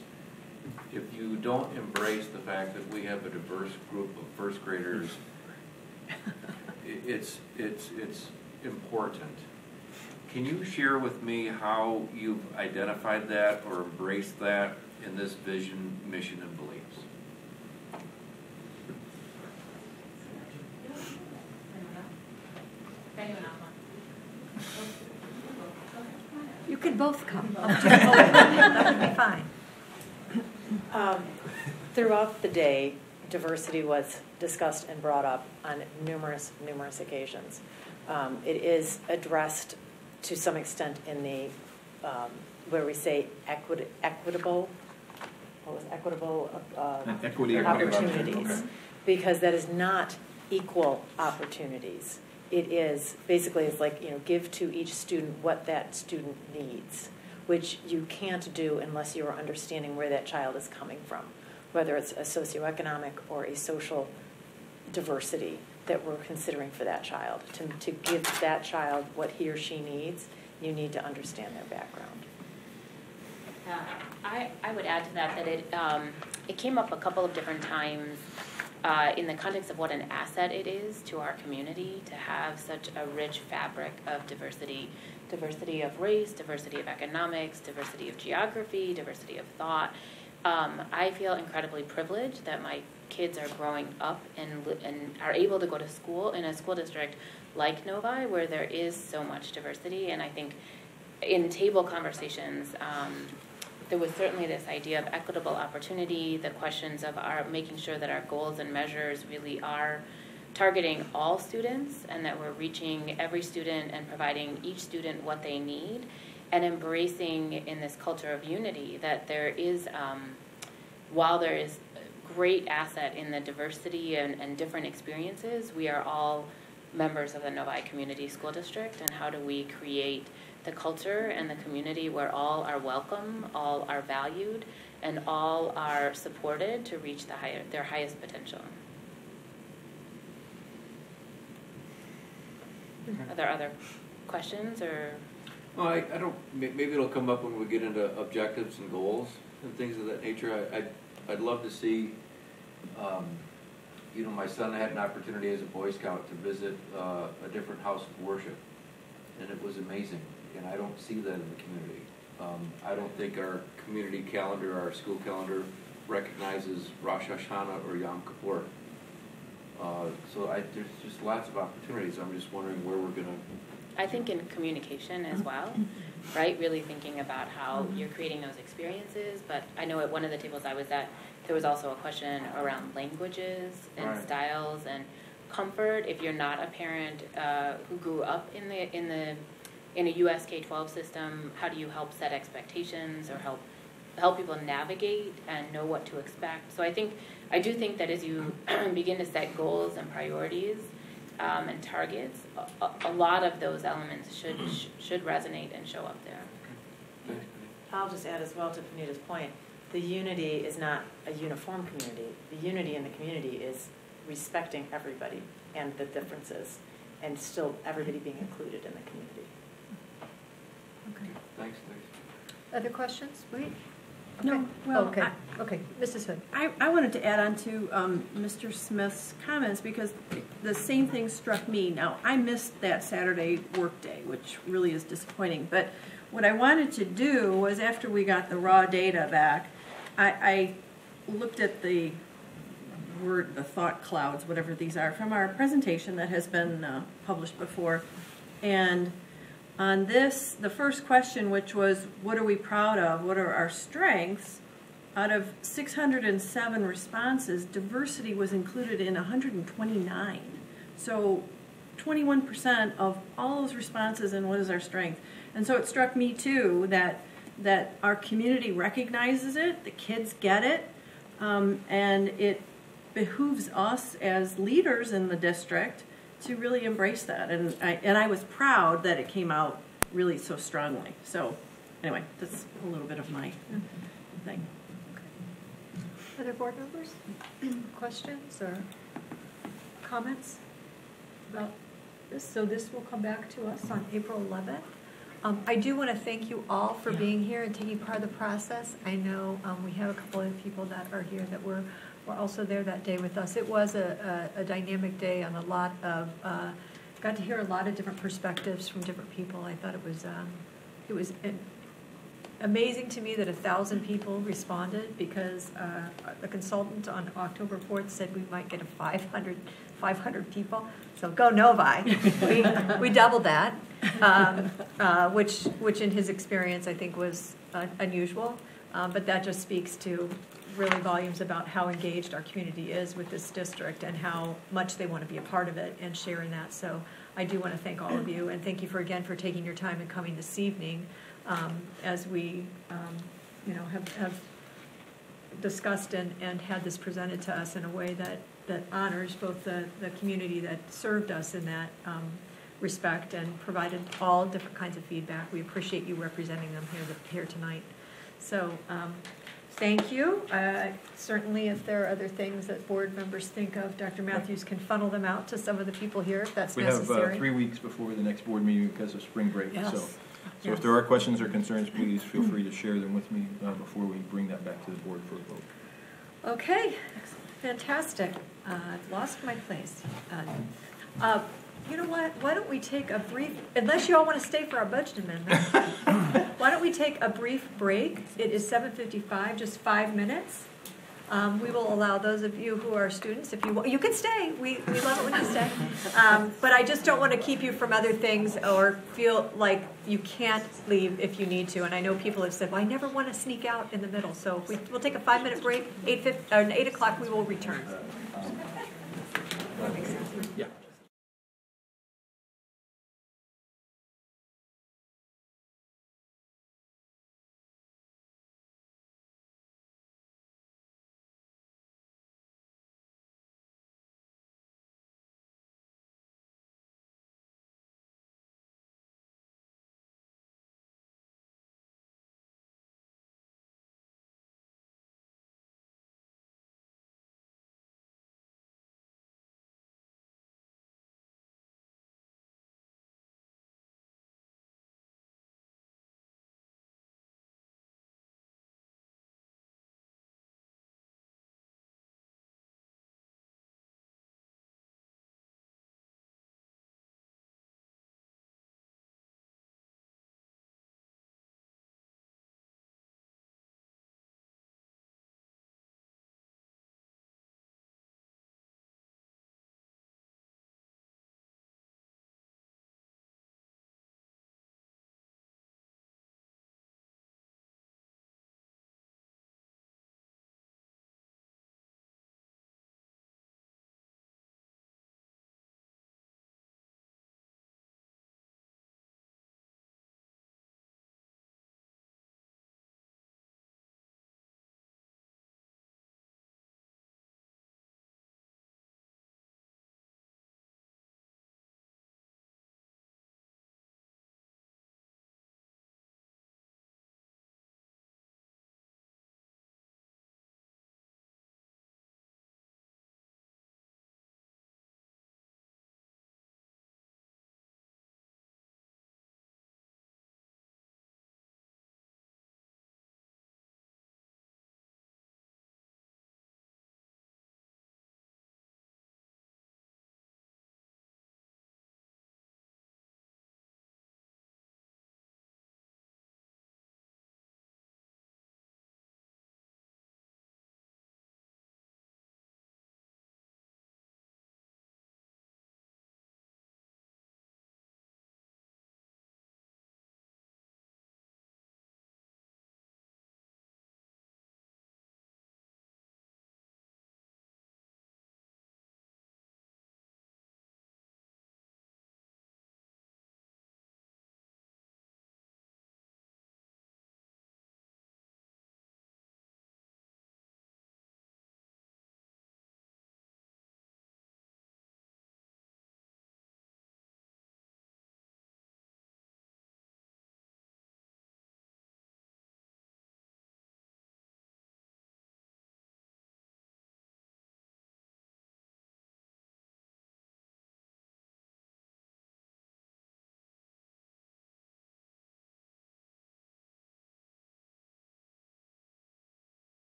If you don't embrace the fact that we have a diverse group of first graders, it's important. Can you share with me how you've identified that or embraced that in this vision, mission, and beliefs? You could both come. That would be fine. Throughout the day, diversity was discussed and brought up on numerous occasions. It is addressed to some extent in the where we say equitable. What was equitable? Equity opportunities, okay. Because that is not equal opportunities. It is basically, it's like, give to each student what that student needs, which you can't do unless you are understanding where that child is coming from, whether it's a socioeconomic or a social diversity that we're considering for that child. To give that child what he or she needs, you need to understand their background. I would add to that it came up a couple of different times in the context of what an asset it is to our community to have such a rich fabric of diversity of race, diversity of economics, diversity of geography, diversity of thought. I feel incredibly privileged that my kids are growing up and are able to go to school in a school district like Novi where there is so much diversity. And I think in table conversations, there was certainly this idea of equitable opportunity, the questions of making sure that our goals and measures really are targeting all students and that we're reaching every student and providing each student what they need, and embracing in this culture of unity that there is, while there is great asset in the diversity and different experiences, we are all members of the Novi Community School District, and how do we create the culture and the community where all are welcome, all are valued, and all are supported to reach their highest potential. Are there other questions or? Well, I don't. Maybe it'll come up when we get into objectives and goals and things of that nature. I'd love to see. My son had an opportunity as a Boy Scout to visit a different house of worship, and it was amazing. And I don't see that in the community. I don't think our community calendar, our school calendar, recognizes Rosh Hashanah or Yom Kippur. So there's just lots of opportunities. I'm just wondering where we're going to... I think in communication as well, right? Really thinking about how you're creating those experiences. But I know at one of the tables I was at, there was also a question around languages and styles and comfort. If you're not a parent who grew up in a U.S. K-12 system, how do you help set expectations or help people navigate and know what to expect? So I do think that as you begin to set goals and priorities and targets, a lot of those elements should resonate and show up there. I'll just add as well to Panita's point, the unity is not a uniform community. The unity in the community is respecting everybody and the differences, and still everybody being included in the community. Okay. Thanks. Other questions? Wait. Okay. No, well, okay, Mrs. Hood. I wanted to add on to Mr. Smith's comments because the same thing struck me. Now, I missed that Saturday work day, which really is disappointing. But what I wanted to do was, after we got the raw data back, I looked at the thought clouds, whatever these are, from our presentation that has been published before. And on this, the first question, which was, what are we proud of? What are our strengths? Out of 607 responses, diversity was included in 129. So 21% of all those responses, and what is our strength? And so it struck me too that our community recognizes it, the kids get it, and it behooves us as leaders in the district to really embrace that. And I was proud that it came out really so strongly. So anyway, that's a little bit of my thing. Other board members? Questions or comments about this? So this will come back to us on April 11th. I do want to thank you all for being here and taking part of the process. I know we have a couple of people that are here that were also there that day with us. It was a dynamic day on a lot of, got to hear a lot of different perspectives from different people. I thought it was amazing to me that 1,000 people responded, because the consultant on October 4th said we might get 500 people. So go Novi. we doubled that, which in his experience I think was unusual. But that just speaks to really volumes about how engaged our community is with this district and how much they want to be a part of it and sharing that. So I do want to thank all of you, and thank you again for taking your time and coming this evening. As we, have discussed and had this presented to us in a way that honors both the community that served us in that respect and provided all different kinds of feedback. We appreciate you representing them here tonight. So thank you. Certainly, if there are other things that board members think of, Dr. Matthews can funnel them out to some of the people here if that's necessary. We have 3 weeks before the next board meeting because of spring break. Yes. So if there are questions or concerns, please feel free to share them with me before we bring that back to the board for a vote. Okay, fantastic. I've lost my place. You know what? Why don't we take a brief, unless you all want to stay for our budget amendment, why don't we take a brief break? It is 7:55, just 5 minutes. We will allow those of you who are students, if you can stay. We love it when you stay. But I just don't want to keep you from other things or feel like you can't leave if you need to. And I know people have said, well, I never want to sneak out in the middle. So we'll take a 5-minute break. 8 o'clock we will return. Yeah.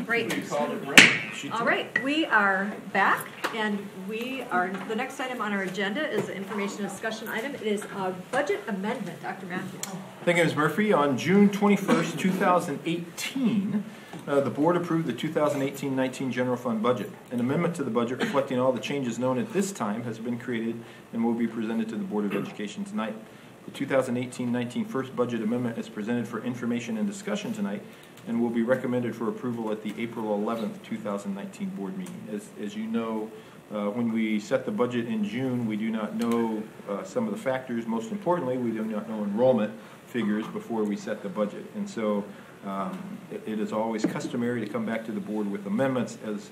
Great. You called it right. All right, we are back, and the next item on our agenda is the information discussion item. It is a budget amendment. Dr. Matthews. Thank you, Ms. Murphy. On June 21st, 2018, the board approved the 2018-19 general fund budget. An amendment to the budget reflecting all the changes known at this time has been created and will be presented to the Board of Education tonight. The 2018-19 first budget amendment is presented for information and discussion tonight and will be recommended for approval at the April 11th, 2019 board meeting. As you know, when we set the budget in June, we do not know some of the factors. Most importantly, we do not know enrollment figures before we set the budget. And so it is always customary to come back to the board with amendments as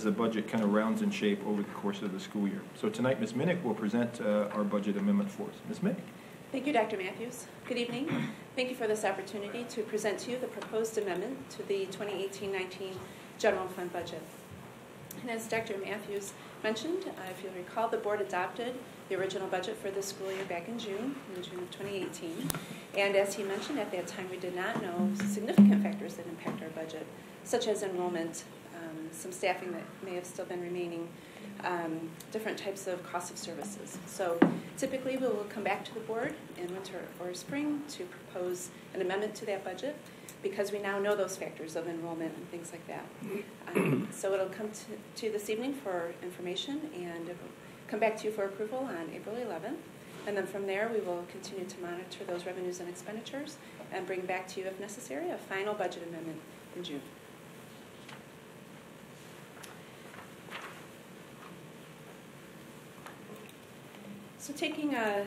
the budget kind of rounds in shape over the course of the school year. So tonight, Ms. Minnick will present our budget amendment for us. Ms. Minnick. Thank you, Dr. Matthews. Good evening. Thank you for this opportunity to present to you the proposed amendment to the 2018-19 general fund budget. And as Dr. Matthews mentioned, if you'll recall, the board adopted the original budget for this school year back in June of 2018. And as he mentioned, at that time we did not know significant factors that impact our budget, such as enrollment, some staffing that may have still been remaining, different types of cost of services. So typically we will come back to the board in winter or spring to propose an amendment to that budget because we now know those factors of enrollment and things like that. So it'll come to this evening for information, and it will come back to you for approval on April 11th. And then from there we will continue to monitor those revenues and expenditures and bring back to you, if necessary, a final budget amendment in June. So taking a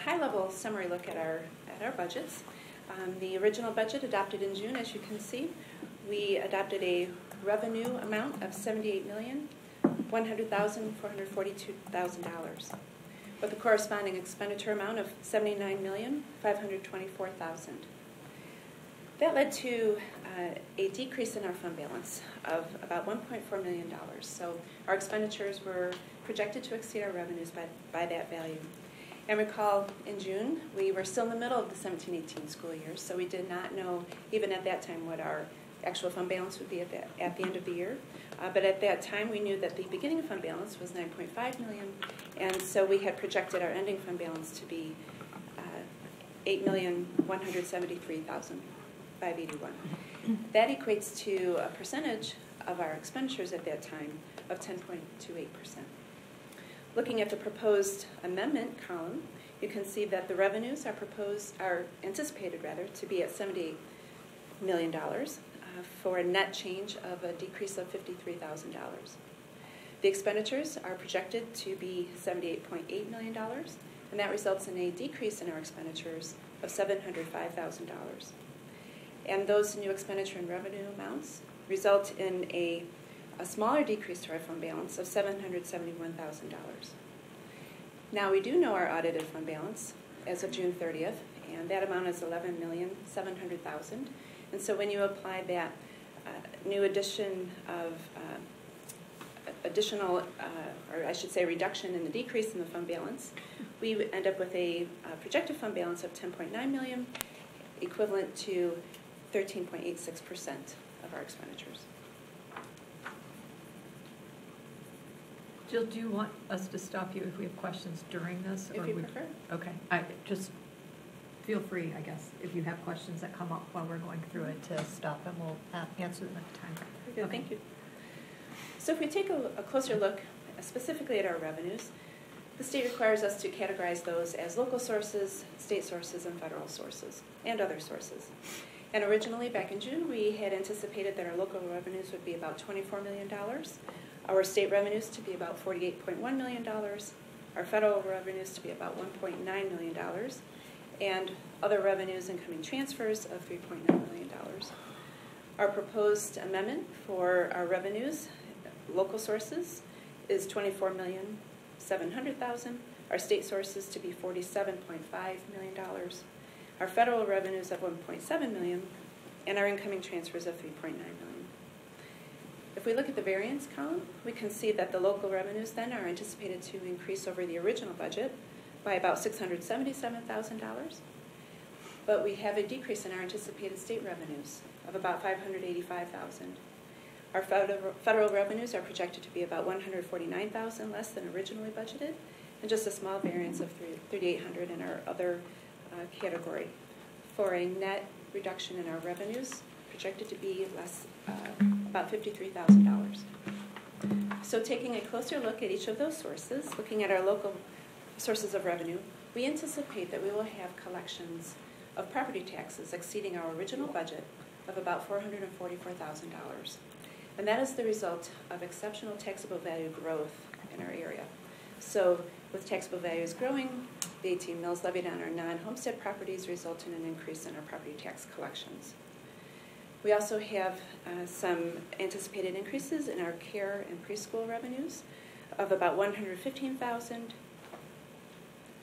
high-level summary look at our budgets, the original budget adopted in June, as you can see, we adopted a revenue amount of $78,100,442,000, with a corresponding expenditure amount of $79,524,000. That led to a decrease in our fund balance of about $1.4 million. So our expenditures were projected to exceed our revenues by that value. And recall, in June, we were still in the middle of the 17-18 school year, so we did not know, even at that time, what our actual fund balance would be at the end of the year. But at that time, we knew that the beginning fund balance was $9.5 million, and so we had projected our ending fund balance to be $8,173,581. That equates to a percentage of our expenditures at that time of 10.28%. Looking at the proposed amendment column, you can see that the revenues are anticipated to be at $78 million for a net change of a decrease of $53,000. The expenditures are projected to be $78.8 million, and that results in a decrease in our expenditures of $705,000. And those new expenditure and revenue amounts result in a smaller decrease to our fund balance of $771,000. Now we do know our audited fund balance as of June 30th, and that amount is $11,700,000. And so when you apply that new addition of reduction in the decrease in the fund balance, we end up with a projected fund balance of $10.9 million, equivalent to 13.86% of our expenditures. Jill, do you want us to stop you if we have questions during this? If you prefer. Okay. Just feel free, I guess, if you have questions that come up while we're going through it, to stop and we'll answer them at the time. Good, okay. Thank you. So if we take a closer look specifically at our revenues, the state requires us to categorize those as local sources, state sources, and federal sources, and other sources. And originally, back in June, we had anticipated that our local revenues would be about $24 million, our state revenues to be about $48.1 million, our federal revenues to be about $1.9 million, and other revenues, incoming transfers, of $3.9 million. Our proposed amendment for our revenues, local sources, is $24,700,000, our state sources to be $47.5 million, our federal revenues of $1.7 million, and our incoming transfers of $3.9 million. If we look at the variance column, we can see that the local revenues then are anticipated to increase over the original budget by about $677,000, but we have a decrease in our anticipated state revenues of about $585,000. Our federal revenues are projected to be about $149,000 less than originally budgeted, and just a small variance of $3,800 in our other category, for a net reduction in our revenues projected to be less, about $53,000. So taking a closer look at each of those sources, looking at our local sources of revenue, we anticipate that we will have collections of property taxes exceeding our original budget of about $444,000. And that is the result of exceptional taxable value growth in our area. So with taxable values growing, the 18 mills levied on our non-homestead properties result in an increase in our property tax collections. We also have some anticipated increases in our care and preschool revenues of about $115,000.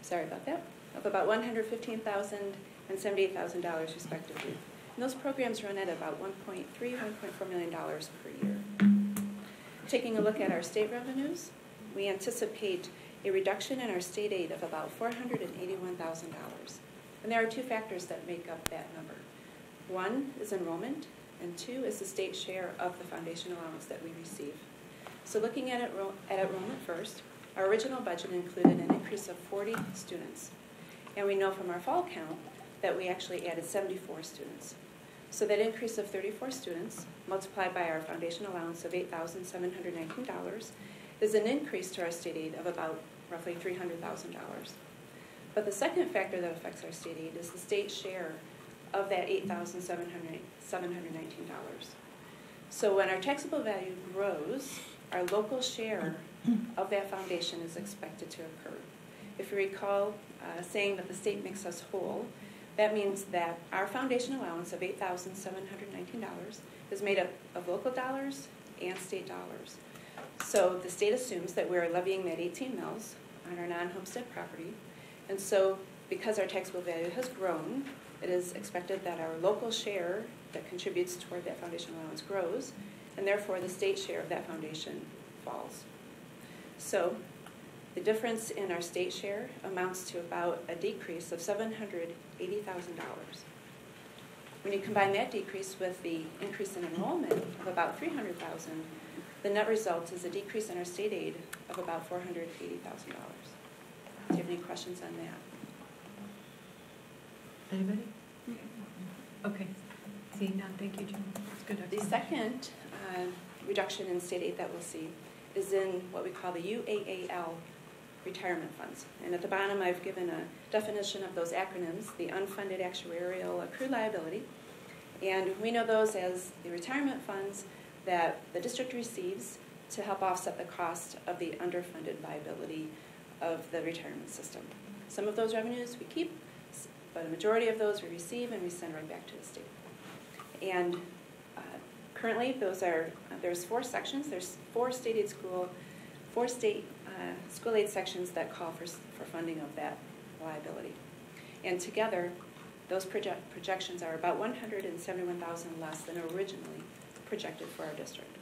Sorry about that. Of about $115,000 and $78,000 respectively. And those programs run at about $1.3, $1.4 million per year. Taking a look at our state revenues, we anticipate a reduction in our state aid of about $481,000. And there are two factors that make up that number. One is enrollment, and two is the state share of the foundation allowance that we receive. So looking at enrollment first, our original budget included an increase of 40 students. And we know from our fall count that we actually added 74 students. So that increase of 34 students, multiplied by our foundation allowance of $8,719, is an increase to our state aid of about roughly $300,000. But the second factor that affects our state aid is the state share of that $8,719. So when our taxable value grows, our local share of that foundation is expected to occur. If you recall saying that the state makes us whole, that means that our foundation allowance of $8,719 is made up of local dollars and state dollars. So the state assumes that we're levying that 18 mills on our non-homestead property, and so because our taxable value has grown, it is expected that our local share that contributes toward that foundation allowance grows, and therefore the state share of that foundation falls. So the difference in our state share amounts to about a decrease of $780,000. When you combine that decrease with the increase in enrollment of about $300,000, the net result is a decrease in our state aid of about $480,000. Do you have any questions on that? Anybody? Okay. Seeing none, thank you, Jim. That's good. The second reduction in state aid that we'll see is in what we call the UAAL retirement funds. And at the bottom, I've given a definition of those acronyms, the unfunded actuarial accrued liability. And we know those as the retirement funds that the district receives to help offset the cost of the underfunded liability of the retirement system. Some of those revenues we keep, but a majority of those we receive and we send right back to the state. And currently, there's 4 sections. There's 4 state aid school aid sections that call for funding of that liability. And together, those projections are about $171,000 less than originally projected for our district.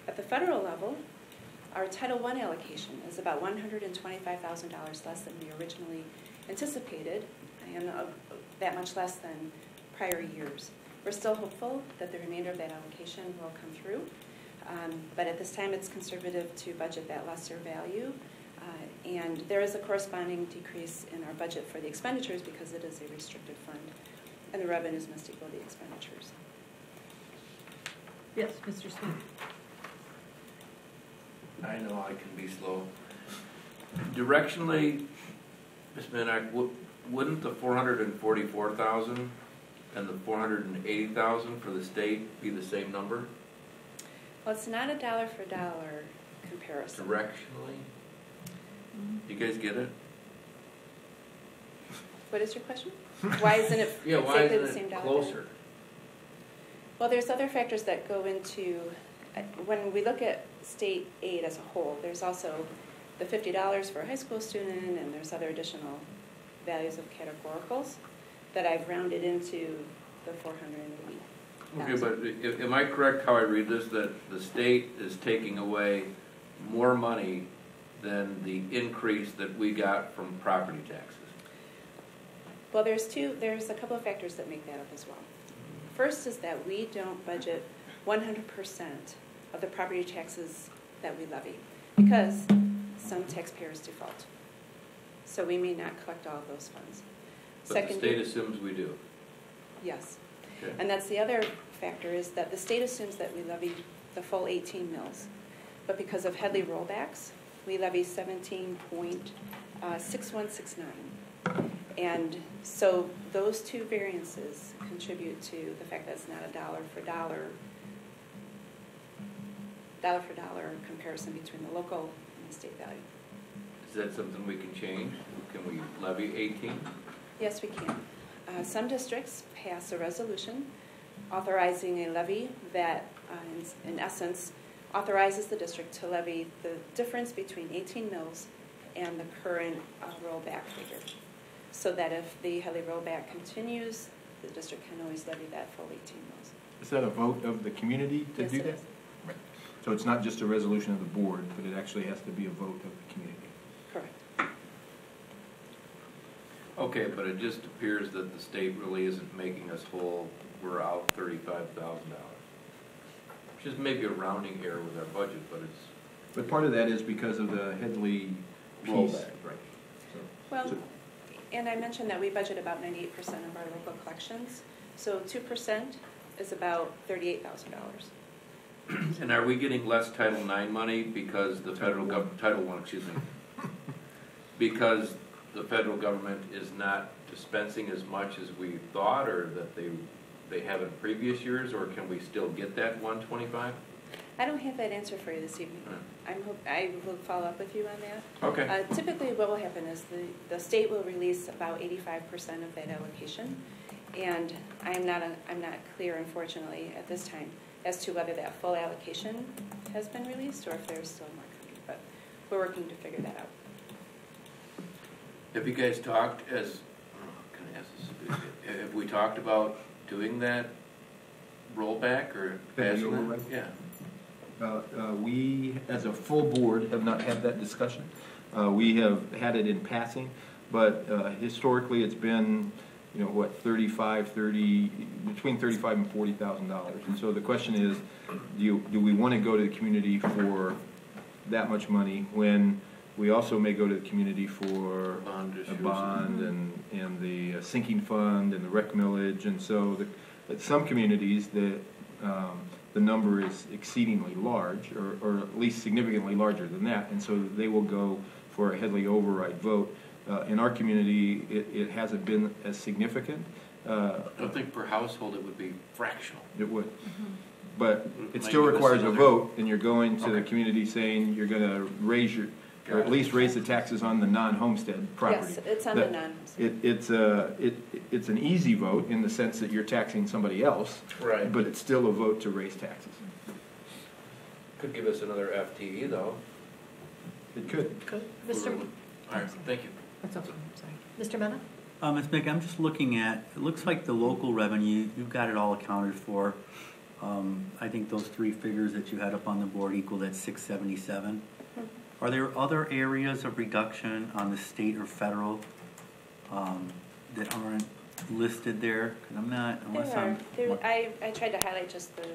At the federal level, our Title I allocation is about $125,000 less than we originally anticipated, and that much less than prior years. We're still hopeful that the remainder of that allocation will come through, but at this time it's conservative to budget that lesser value, and there is a corresponding decrease in our budget for the expenditures because it is a restricted fund, and the revenues must equal the expenditures. Yes, Mr. Smith. I know I can be slow. Directionally, Ms. Minnick, wouldn't the $444,000 and the $480,000 for the state be the same number? Well, it's not a dollar for dollar comparison. Directionally? You guys get it? What is your question? Why isn't it exactly the same dollar? Closer? Well, there's other factors that go into, when we look at state aid as a whole, there's also the $50 for a high school student, and there's other additional values of categoricals that I've rounded into the $480,000. Okay, but am I correct how I read this, that the state is taking away more money than the increase that we got from property taxes? Well, there's a couple of factors that make that up as well. First is that we don't budget 100% of the property taxes that we levy, because some taxpayers default. So we may not collect all of those funds. But the state assumes we do. Yes. Okay. And that's the other factor, is that the state assumes that we levy the full 18 mills. But because of Headley rollbacks, we levy 17.6169. And so those two variances contribute to the fact that it's not a dollar for dollar comparison between the local and the state value. Is that something we can change? Can we levy 18? Yes, we can. Some districts pass a resolution authorizing a levy that, in essence, authorizes the district to levy the difference between 18 mills and the current rollback figure. So that if the Headley rollback continues, the district can always levy that full 18 mills. Is that a vote of the community to Yes, do it that? is. Right. So it's not just a resolution of the board, but it actually has to be a vote of the community. Correct. Okay, but it just appears that the state really isn't making us whole. We're out $35,000. Which is maybe a rounding error with our budget, but it's... But part of that is because of the Headley piece. Rollback. Right. Well, and I mentioned that we budget about 98% of our local collections. So 2% is about $38,000. And are we getting less Title IX money because the federal government, Title I, excuse me, because the federal government is not dispensing as much as we thought, or that they have in previous years, or can we still get that 125? I don't have that answer for you this evening. I will follow up with you on that. Okay. Typically what will happen is the state will release about 85% of that allocation, and I'm not clear, unfortunately, at this time, as to whether that full allocation has been released or if there's still more coming, but we're working to figure that out. Have you guys talked can I ask this? Have we talked about doing that rollback or passing that? Yeah. We, as a full board, have not had that discussion. We have had it in passing, but historically it's been, between $35,000 and $40,000. And so the question is, do we want to go to the community for that much money when we also may go to the community for a bond and the sinking fund and the rec millage? And so at some communities the number is exceedingly large, or at least significantly larger than that, and so they will go for a Headley override vote. In our community, it hasn't been as significant. I think per household it would be fractional. It would. But it still requires a vote, and you're going to the community saying you're going to raise or at least raise the taxes on the non-homestead property. Yes, it's on the non-homestead. It's an easy vote in the sense that you're taxing somebody else, right? But it's still a vote to raise taxes. Could give us another FTE though. It could. Mr. All right, thank you. That's okay. Sorry. Mr. Mena? Ms. Mick, I'm just looking at, it looks like the local revenue, you've got it all accounted for. I think those three figures that you had up on the board equal that 677. Are there other areas of reduction on the state or federal that aren't listed there? Because I'm not, unless I'm... I tried to highlight just the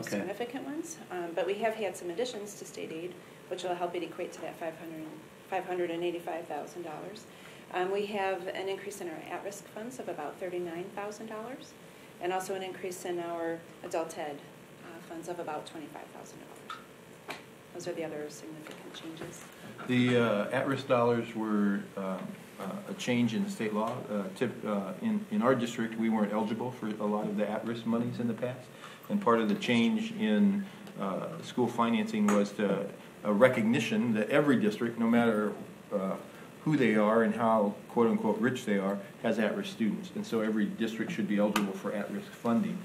significant ones, but we have had some additions to state aid, which will help it equate to that $585,000. We have an increase in our at-risk funds of about $39,000, and also an increase in our adult ed funds of about $25,000. Those are the other significant changes. The at-risk dollars were a change in the state law. In our district, we weren't eligible for a lot of the at-risk monies in the past, and part of the change in school financing was a recognition that every district, no matter who they are and how quote-unquote rich they are, has at-risk students, and so every district should be eligible for at-risk funding.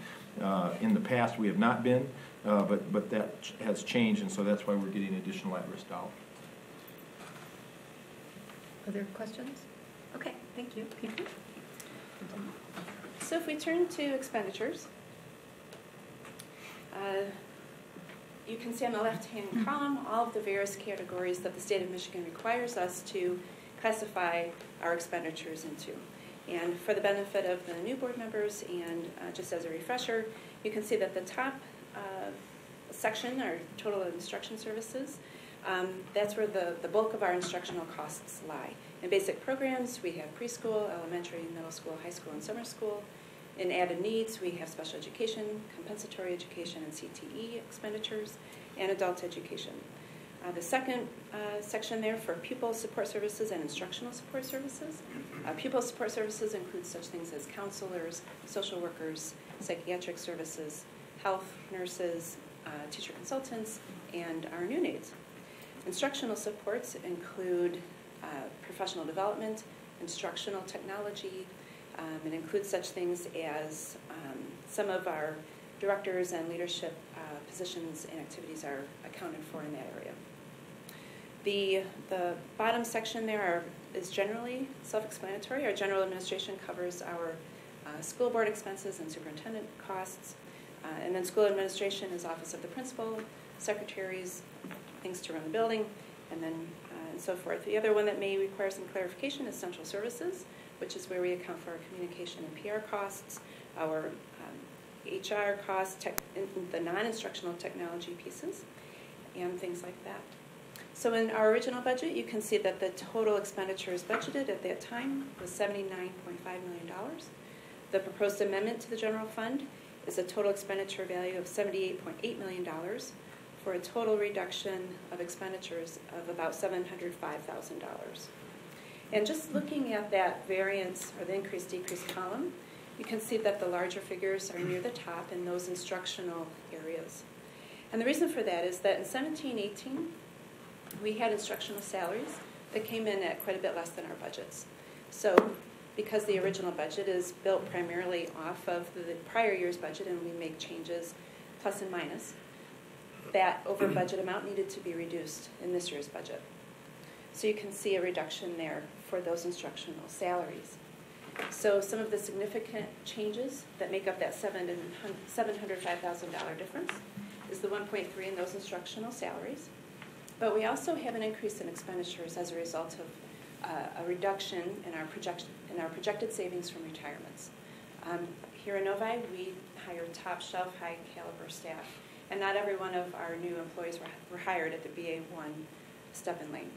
In the past, we have not been, but that has changed, and so that's why we're getting additional at-risk dollars. Other questions? Okay, thank you. Peter? So if we turn to expenditures, you can see on the left-hand column all of the various categories that the state of Michigan requires us to classify our expenditures into. And for the benefit of the new board members and just as a refresher, you can see that the top section, our total instruction services, that's where the bulk of our instructional costs lie. In basic programs, we have preschool, elementary, middle school, high school, and summer school. In added needs, we have special education, compensatory education, and CTE expenditures, and adult education. The second section there for pupil support services and instructional support services. Pupil support services include such things as counselors, social workers, psychiatric services, health nurses, teacher consultants, and our new aides. Instructional supports include professional development, instructional technology. It includes such things as some of our directors and leadership positions and activities are accounted for in that area. The bottom section there is generally self-explanatory. Our general administration covers our school board expenses and superintendent costs. And then school administration is office of the principal, secretaries, things to run the building, and then and so forth. The other one that may require some clarification is central services, which is where we account for our communication and PR costs, our HR costs, the non-instructional technology pieces, and things like that. So in our original budget, you can see that the total expenditures budgeted at that time was $79.5 million. The proposed amendment to the general fund is a total expenditure value of $78.8 million for a total reduction of expenditures of about $705,000. And just looking at that variance or the increase-decrease column, you can see that the larger figures are near the top in those instructional areas. And the reason for that is that in 17-18, we had instructional salaries that came in at quite a bit less than our budgets. So because the original budget is built primarily off of the prior year's budget and we make changes plus and minus, that over budget amount needed to be reduced in this year's budget. So you can see a reduction there for those instructional salaries. So some of the significant changes that make up that $705,000 difference is the 1.3 in those instructional salaries. But we also have an increase in expenditures as a result of a reduction in our projected savings from retirements. Here in Novi, we hire top shelf, high caliber staff, and not every one of our new employees were hired at the BA1 step and lane.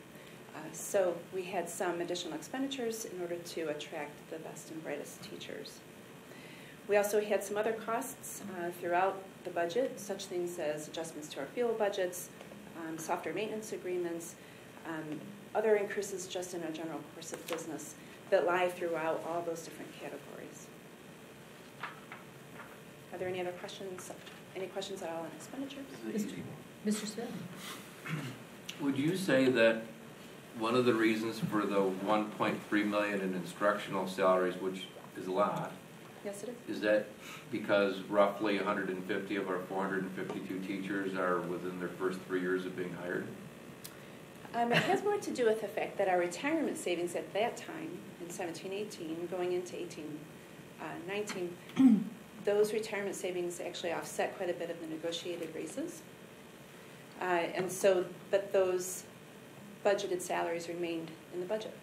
So we had some additional expenditures in order to attract the best and brightest teachers. We also had some other costs throughout the budget, such things as adjustments to our fuel budgets, software maintenance agreements, other increases just in our general course of business that lie throughout all those different categories. Are there any other questions? Any questions at all on expenditures? Mr. Smith? Would you say that one of the reasons for the $1.3 million in instructional salaries, which is a lot, yes, it is that because roughly 150 of our 452 teachers are within their first 3 years of being hired? It has more to do with the fact that our retirement savings at that time, in 17-18, going into 18-19, those retirement savings actually offset quite a bit of the negotiated raises. And so, but those budgeted salaries remained in the budget.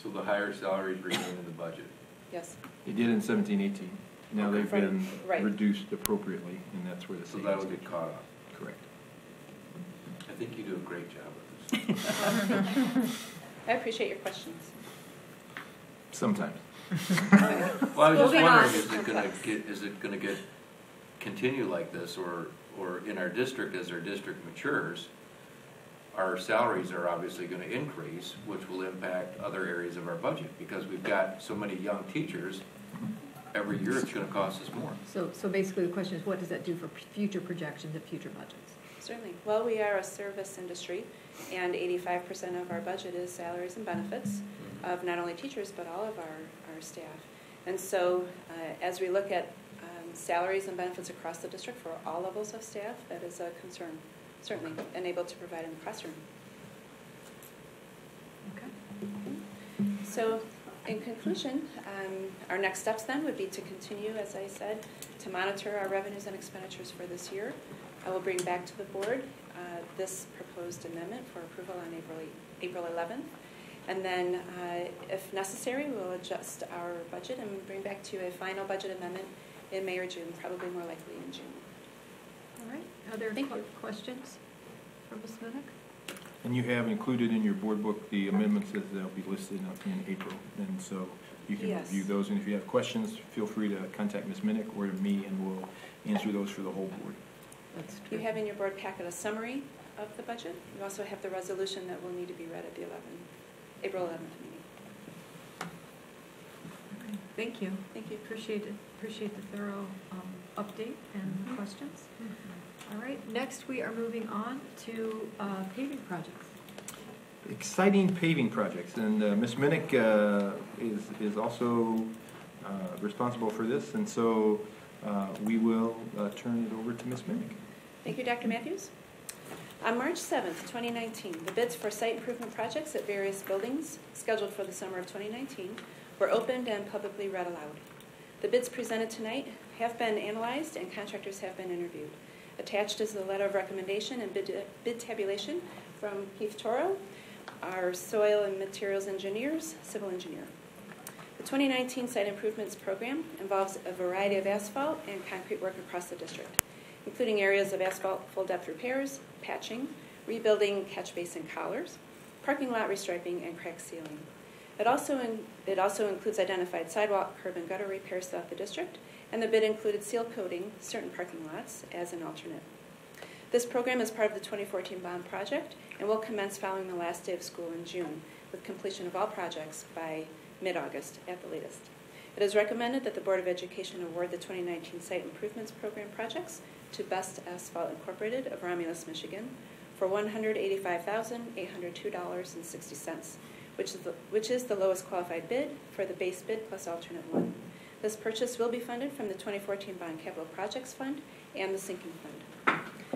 So the higher salaries remain in the budget? Yes. They did in 17-18. Now they've been right. reduced appropriately, and that's where the So savings that will get caught up. Correct. I think you do a great job with this. I appreciate your questions. Sometimes. Well, I was just wondering, is it going to get continue like this, or in our district, as our district matures, our salaries are obviously going to increase, which will impact other areas of our budget because we've got so many young teachers. Every year, it's going to cost us more. So basically, the question is, what does that do for future projections and future budgets? Certainly. Well, we are a service industry, and 85% of our budget is salaries and benefits of not only teachers, but all of our staff. And so as we look at salaries and benefits across the district for all levels of staff, that is a concern, certainly, and able to provide in the classroom. Okay. So in conclusion, our next steps then would be to continue, as I said, to monitor our revenues and expenditures for this year. I will bring back to the board this proposed amendment for approval on April 11th. And then, if necessary, we'll adjust our budget and bring back to you a final budget amendment in May or June, probably more likely in June. All right. Are there questions for Ms. Minnick? And you have included in your board book the amendments that they'll be listed in April. And so you can review those. And if you have questions, feel free to contact Ms. Minnick or to me, and we'll answer those for the whole board. You have in your board packet a summary of the budget. You also have the resolution that will need to be read at the April 11th meeting. Okay. Thank you. Thank you. Appreciate the thorough update and questions. All right. Next, we are moving on to paving projects. Exciting paving projects, and Ms. Minnick is also responsible for this, and so we will turn it over to Ms. Minnick. Thank you, Dr. Matthews. On March 7th, 2019, the bids for site improvement projects at various buildings scheduled for the summer of 2019 were opened and publicly read aloud. The bids presented tonight have been analyzed and contractors have been interviewed. Attached is the letter of recommendation and bid tabulation from Keith Toro, our soil and materials engineers, civil engineer. The 2019 site improvements program involves a variety of asphalt and concrete work across the district, including areas of asphalt full depth repairs, patching, rebuilding catch basin collars, parking lot restriping, and crack sealing. It also includes identified sidewalk, curb, and gutter repairs throughout the district, and the bid included seal coating certain parking lots as an alternate. This program is part of the 2014 bond project and will commence following the last day of school in June, with completion of all projects by mid-August at the latest. It is recommended that the Board of Education award the 2019 Site Improvements Program projects to Best Asphalt Incorporated of Romulus, Michigan for $185,802.60, which is the lowest qualified bid for the base bid plus alternate one. This purchase will be funded from the 2014 Bond Capital Projects Fund and the Sinking Fund.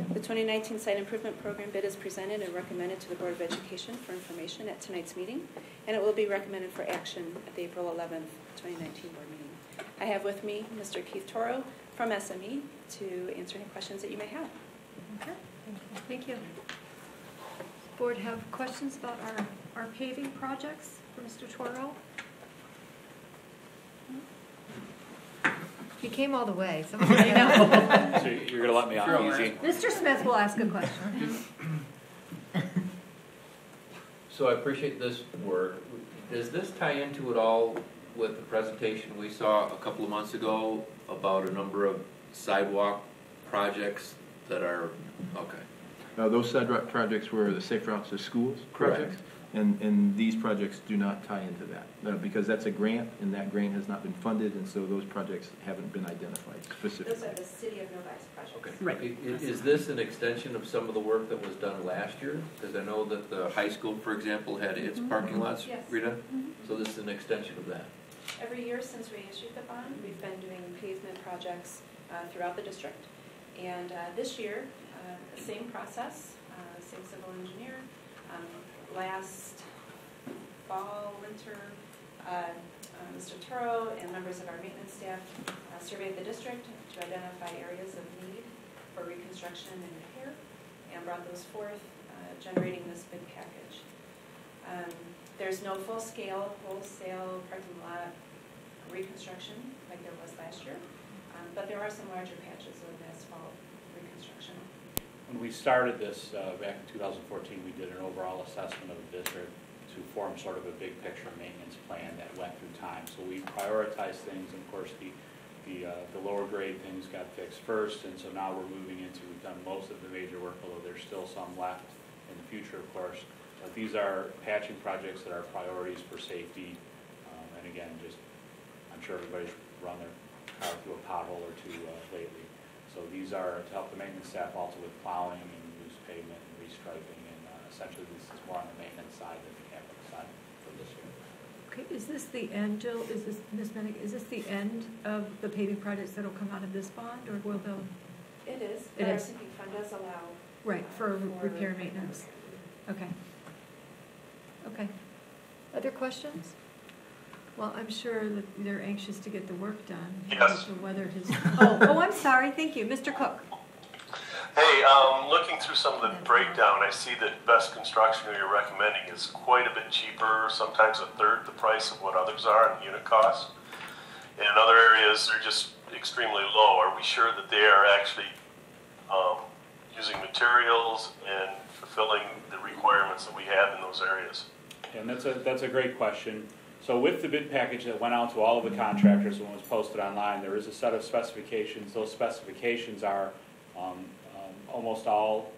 The 2019 Site Improvement Program bid is presented and recommended to the Board of Education for information at tonight's meeting, and it will be recommended for action at the April 11th, 2019 board meeting. I have with me Mr. Keith Toro from SME to answer any questions that you may have. Okay. Thank you. Board have questions about our paving projects for Mr. Toro? He came all the way, so I know. So you're going to let me off easy. Mr. Smith will ask a question. So I appreciate this work. Does this tie into it all with the presentation we saw a couple of months ago about a number of sidewalk projects that are, okay? Those sidewalk projects were the Safe Routes to Schools projects. And these projects do not tie into that because that's a grant, and that grant has not been funded, and so those projects haven't been identified specifically. Those are the City of Novi's projects. Okay. Right. Is this an extension of some of the work that was done last year? Because I know that the high school, for example, had its parking lots redone. So this is an extension of that. Every year since we issued the bond, we've been doing pavement projects throughout the district. And this year, the same process, same civil engineer. Last fall, winter, Mr. Turo and members of our maintenance staff surveyed the district to identify areas of need for reconstruction and repair and brought those forth, generating this bid package. There's no full-scale, wholesale parking lot reconstruction like there was last year, but there are some larger patches of asphalt reconstruction. When we started this back in 2014, we did an overall assessment of the district to form sort of a big picture maintenance plan that went through time. So we prioritized things, and of course the lower grade things got fixed first, and so now we're moving into, we've done most of the major work, although there's still some left in the future, of course. But these are patching projects that are priorities for safety, and again, just I'm sure everybody's run their car through a pothole or two lately. So these are to help the maintenance staff also with plowing and loose pavement and restriping, and essentially this is more on the maintenance side than the capital side for this year. Okay, is this the end, Jill? Is this, Ms. Minnick, is this the end of the paving projects that will come out of this bond, or will they? It is. It our is. sinking fund does allow. Right, for repair and maintenance. Okay. Okay. Other questions? Well, I'm sure that they're anxious to get the work done. Yes. The weather has. Oh, I'm sorry. Thank you, Mr. Cook. Hey, looking through some of the breakdown, I see that Best Construction, who you're recommending, is quite a bit cheaper, sometimes a third the price of what others are in unit cost. And in other areas, they're just extremely low. Are we sure that they are actually using materials and fulfilling the requirements that we have in those areas? And that's a great question. So with the bid package that went out to all of the contractors and was posted online, there is a set of specifications. Those specifications are almost all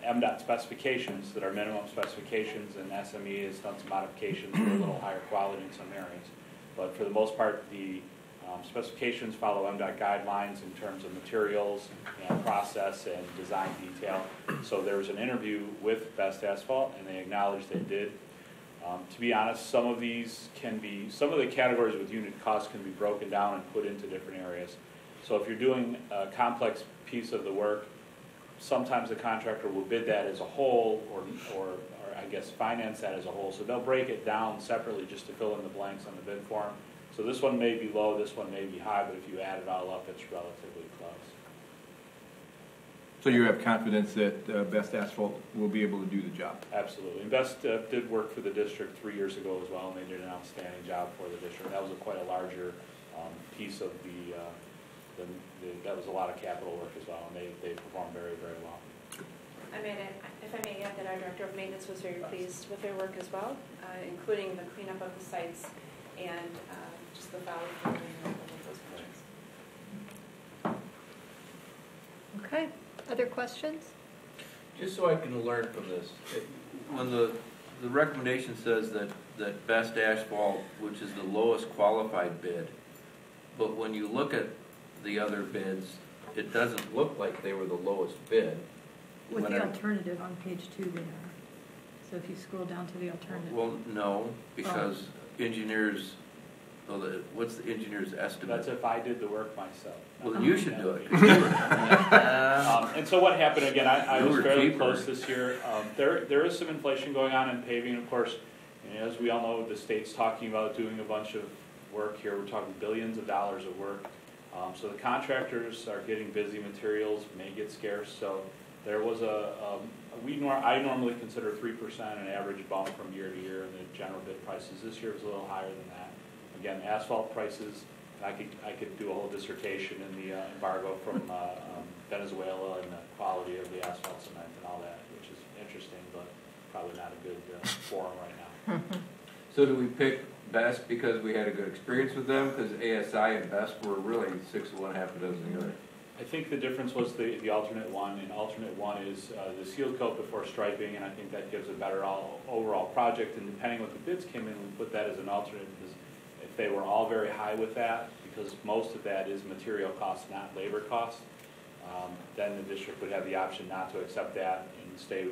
MDOT specifications that are minimum specifications, and SME has done some modifications for a little higher quality in some areas. But for the most part, the specifications follow MDOT guidelines in terms of materials and process and design detail. So there was an interview with Best Asphalt, and they acknowledged they did. To be honest, some of the categories with unit costs can be broken down and put into different areas. So if you're doing a complex piece of the work, sometimes the contractor will bid that as a whole, or I guess finance that as a whole. So they'll break it down separately just to fill in the blanks on the bid form. So this one may be low, this one may be high, but if you add it all up, it's relatively close. So you have confidence that Best Asphalt will be able to do the job? Absolutely. And Best did work for the district 3 years ago as well, and they did an outstanding job for the district. That was quite a larger piece of that was a lot of capital work as well, and they performed very, very well. If I may add that our Director of Maintenance was very pleased with their work as well, including the cleanup of the sites and just the value of those projects. Okay, other questions? Just so I can learn from this, when the recommendation says that Best Asphalt, which is the lowest qualified bid, but when you look at the other bids, it doesn't look like they were the lowest bid. With the alternative on page 2 they are. So if you scroll down to the alternative. Well, no, because engineers, what's the engineer's estimate? That's if I did the work myself. Well, you should do it. And so what happened, again, I was fairly close this year. There is some inflation going on in paving, of course. And as we all know, the state's talking about doing a bunch of work here. We're talking billions of dollars of work. So the contractors are getting busy, materials may get scarce. So there was I normally consider 3% an average bump from year to year in the general bid prices. This year was a little higher than that. Again, asphalt prices, I could do a whole dissertation in the embargo from Venezuela and the quality of the asphalt cement and all that, which is interesting, but probably not a good forum right now. So do we pick Best because we had a good experience with them? Because ASI and Best were really 6 of one, half a dozen the other. I think the difference was the alternate one, and alternate one is the seal coat before striping, and I think that gives a better overall project. And depending what the bids came in, we put that as an alternate because if they were all very high with that, because most of that is material costs, not labor costs, then the district would have the option not to accept that and stay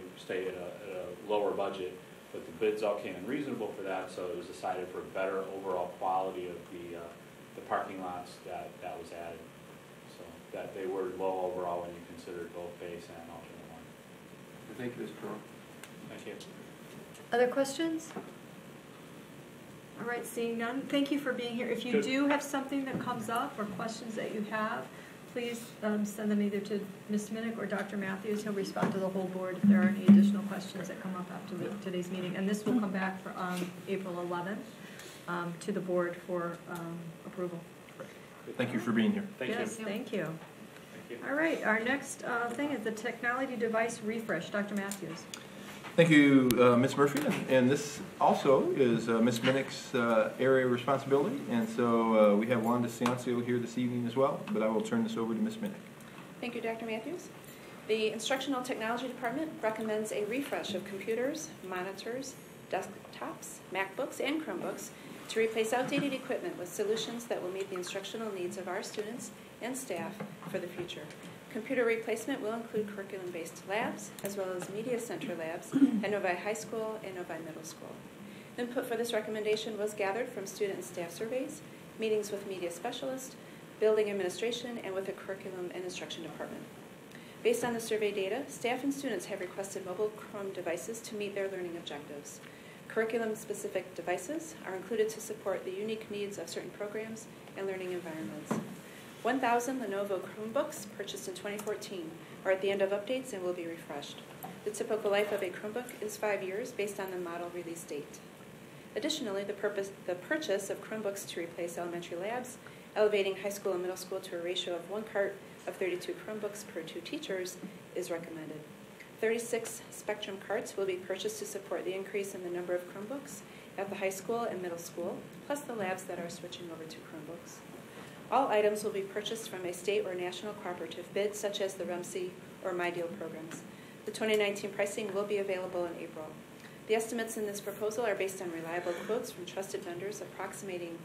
at a lower budget. But the bids all came in reasonable for that, so it was decided for better overall quality of the parking lots that was added. So that they were low overall when you considered both base and alternate one. Thank you, Mr. Pearl. Thank you. Other questions? All right, seeing none, thank you for being here. If you do have something that comes up or questions that you have, please send them either to Ms. Minnick or Dr. Matthews. He'll respond to the whole board if there are any additional questions that come up after today's meeting. And this will come back for April 11th to the board for approval. Thank you for being here. Thank you. Thank you. All right, our next thing is the technology device refresh. Dr. Matthews. Thank you, Ms. Murphy, and this also is Ms. Minnick's area of responsibility, and so we have Wanda Ciancio here this evening as well, but I will turn this over to Ms. Minnick. Thank you, Dr. Matthews. The Instructional Technology Department recommends a refresh of computers, monitors, desktops, MacBooks, and Chromebooks to replace outdated equipment with solutions that will meet the instructional needs of our students and staff for the future. Computer replacement will include curriculum-based labs, as well as media center labs at Novi High School and Novi Middle School. Input for this recommendation was gathered from student and staff surveys, meetings with media specialists, building administration, and with the curriculum and instruction department. Based on the survey data, staff and students have requested mobile Chrome devices to meet their learning objectives. Curriculum-specific devices are included to support the unique needs of certain programs and learning environments. 1,000 Lenovo Chromebooks purchased in 2014 are at the end of updates and will be refreshed. The typical life of a Chromebook is 5 years based on the model release date. Additionally, the purchase of Chromebooks to replace elementary labs Elevating high school and middle school to a ratio of 1 cart of 32 Chromebooks per 2 teachers is recommended. 36 Spectrum carts will be purchased to support the increase in the number of Chromebooks at the high school and middle school, plus the labs that are switching over to Chromebooks. All items will be purchased from a state or national cooperative bid, such as the RUMC or MyDeal programs. The 2019 pricing will be available in April. The estimates in this proposal are based on reliable quotes from trusted vendors approximating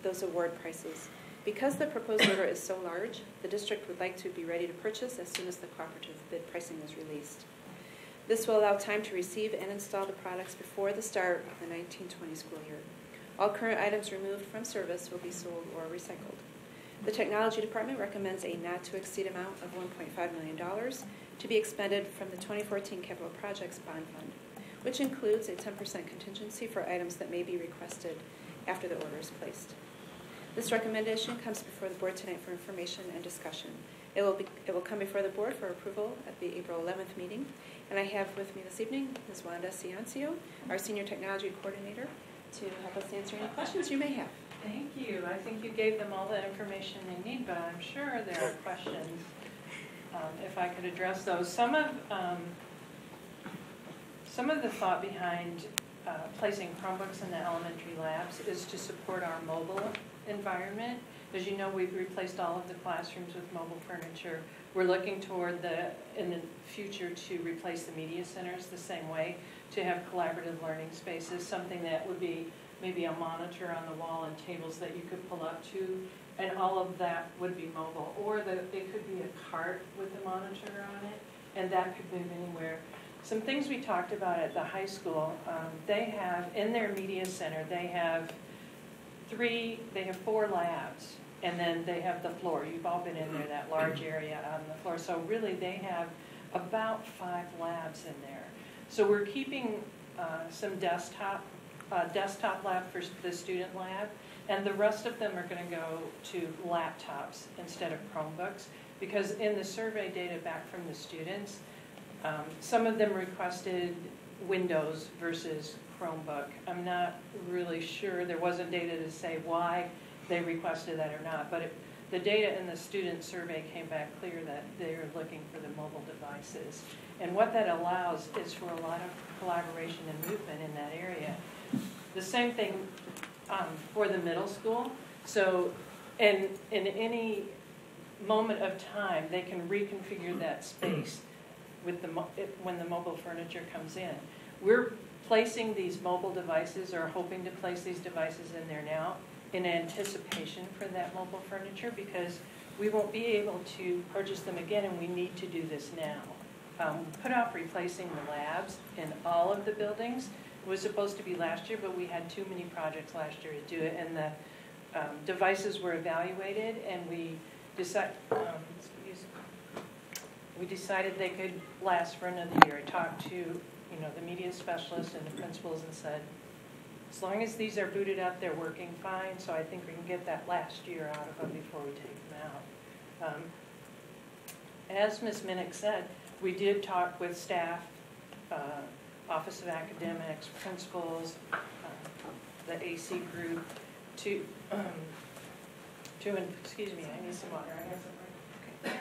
those award prices. Because the proposed order is so large, the district would like to be ready to purchase as soon as the cooperative bid pricing is released. This will allow time to receive and install the products before the start of the 1920 school year. All current items removed from service will be sold or recycled. The Technology Department recommends a not-to-exceed amount of $1.5 million to be expended from the 2014 Capital Projects Bond Fund, which includes a 10% contingency for items that may be requested after the order is placed. This recommendation comes before the board tonight for information and discussion. It will come before the board for approval at the April 11th meeting. And I have with me this evening Ms. Wanda Ciancio, our Senior Technology Coordinator, to help us answer any questions you may have. Thank you. I think you gave them all the information they need, but I'm sure there are questions. If I could address those. Some of the thought behind placing Chromebooks in the elementary labs is to support our mobile environment. As you know, we've replaced all of the classrooms with mobile furniture. We're looking toward in the future to replace the media centers the same way, to have collaborative learning spaces, something that would be maybe a monitor on the wall and tables that you could pull up to, and all of that would be mobile. Or it could be a cart with a monitor on it, and that could move anywhere. Some things we talked about at the high school, they have, in their media center, they have 4 labs, and then they have the floor. You've all been in there, that large area on the floor. So really they have about 5 labs in there. So we're keeping some desktop lab for the student lab, and the rest of them are going to go to laptops instead of Chromebooks, because in the survey data back from the students, some of them requested Windows versus Chromebook. I'm not really sure. There wasn't data to say why they requested that or not, but the data in the student survey came back clear that they're looking for the mobile devices. And what that allows is for a lot of collaboration and movement in that area. The same thing for the middle school. So in any moment of time, they can reconfigure that space with when the mobile furniture comes in. We're placing these mobile devices, or hoping to place these devices in there now, in anticipation for that mobile furniture, because we won't be able to purchase them again, and we need to do this now. Put off replacing the labs in all of the buildings. It was supposed to be last year, but we had too many projects last year to do it, and the devices were evaluated, and we decided they could last for another year. I talked to the media specialist and the principals and said, as long as these are booted up, they're working fine, so I think we can get that last year out of them before we take them out. As Ms. Minnick said, we did talk with staff, Office of Academics, principals, the AC group, excuse me, I need some water. I have some. Okay.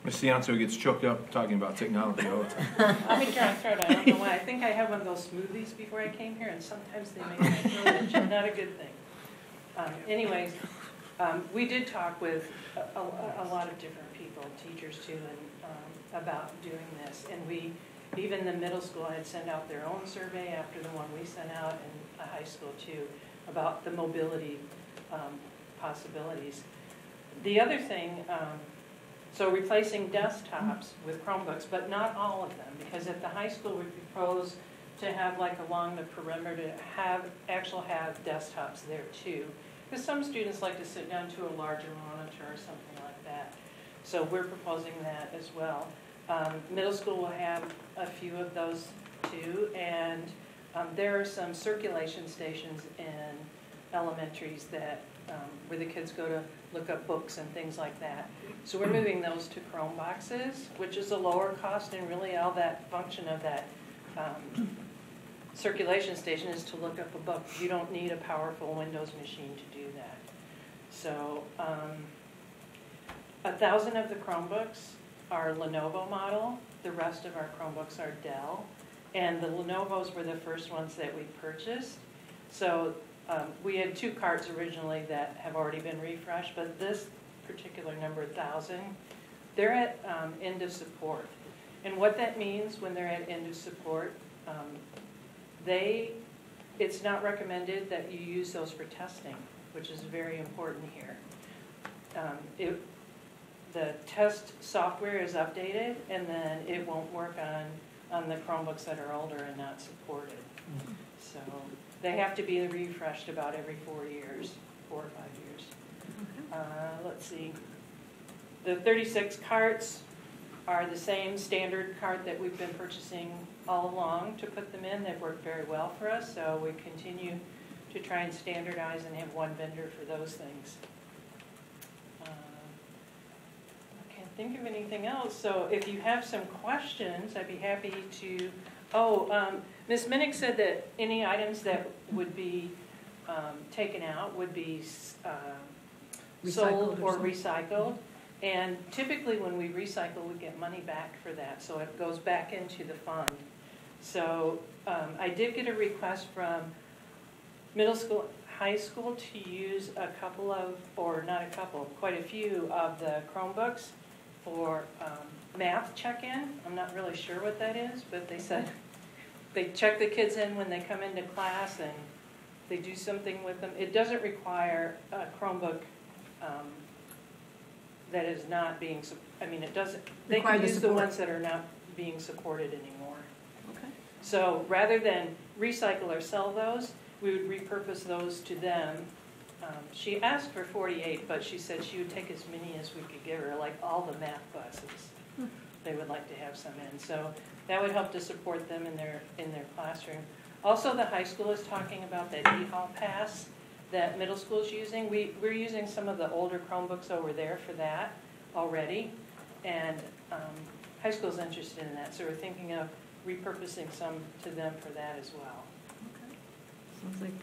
Ms. Ciancio gets choked up talking about technology all the time. I've been trying to throw it. I don't know why. I think I had one of those smoothies before I came here, and sometimes they make my throat itch. Not a good thing. Anyways, we did talk with a lot of different people, teachers too, and about doing this. And even the middle school had sent out their own survey after the one we sent out, and the high school too, about the mobility possibilities. The other thing, so replacing desktops with Chromebooks, but not all of them, because at the high school we propose to have, like, along the perimeter, to have desktops there too, because some students like to sit down to a larger monitor or something like that. So we're proposing that as well. Middle school will have a few of those too, and there are some circulation stations in elementaries that where the kids go to look up books and things like that. So we're moving those to Chromeboxes, which is a lower cost, and really all that function of that circulation station is to look up a book. You don't need a powerful Windows machine to do that. So 1,000 of the Chromebooks are Lenovo model. The rest of our Chromebooks are Dell. And the Lenovo's were the first ones that we purchased. So we had 2 carts originally that have already been refreshed, but this particular number, 1,000, they're at end of support. And what that means when they're at end of support, it's not recommended that you use those for testing, which is very important here. The test software is updated, and then it won't work on the Chromebooks that are older and not supported. So they have to be refreshed about every 4 years, 4 or 5 years. Let's see. The 36 carts are the same standard cart that we've been purchasing all along to put them in. They've worked very well for us, so we continue to try and standardize and have one vendor for those things. I can't think of anything else, so if you have some questions, I'd be happy to. Ms. Minnick said that any items that would be taken out would be sold or recycled. And typically when we recycle, we get money back for that, so it goes back into the fund. So I did get a request from middle school, high school to use a couple of, or not a couple, quite a few of the Chromebooks for math check-in. I'm not really sure what that is, but they said they check the kids in when they come into class and they do something with them. It doesn't require a Chromebook that is not being, it doesn't, they can use the ones that are not being supported anymore. Okay. So rather than recycle or sell those, we would repurpose those to them. She asked for 48, but she said she would take as many as we could give her, like all the math classes. They would like to have some in. So that would help to support them in their classroom. Also, the high school is talking about that eHall Pass that middle school is using. We're using some of the older Chromebooks over there for that already, and high school's interested in that, so we're thinking of repurposing some to them for that as well. Okay. Sounds like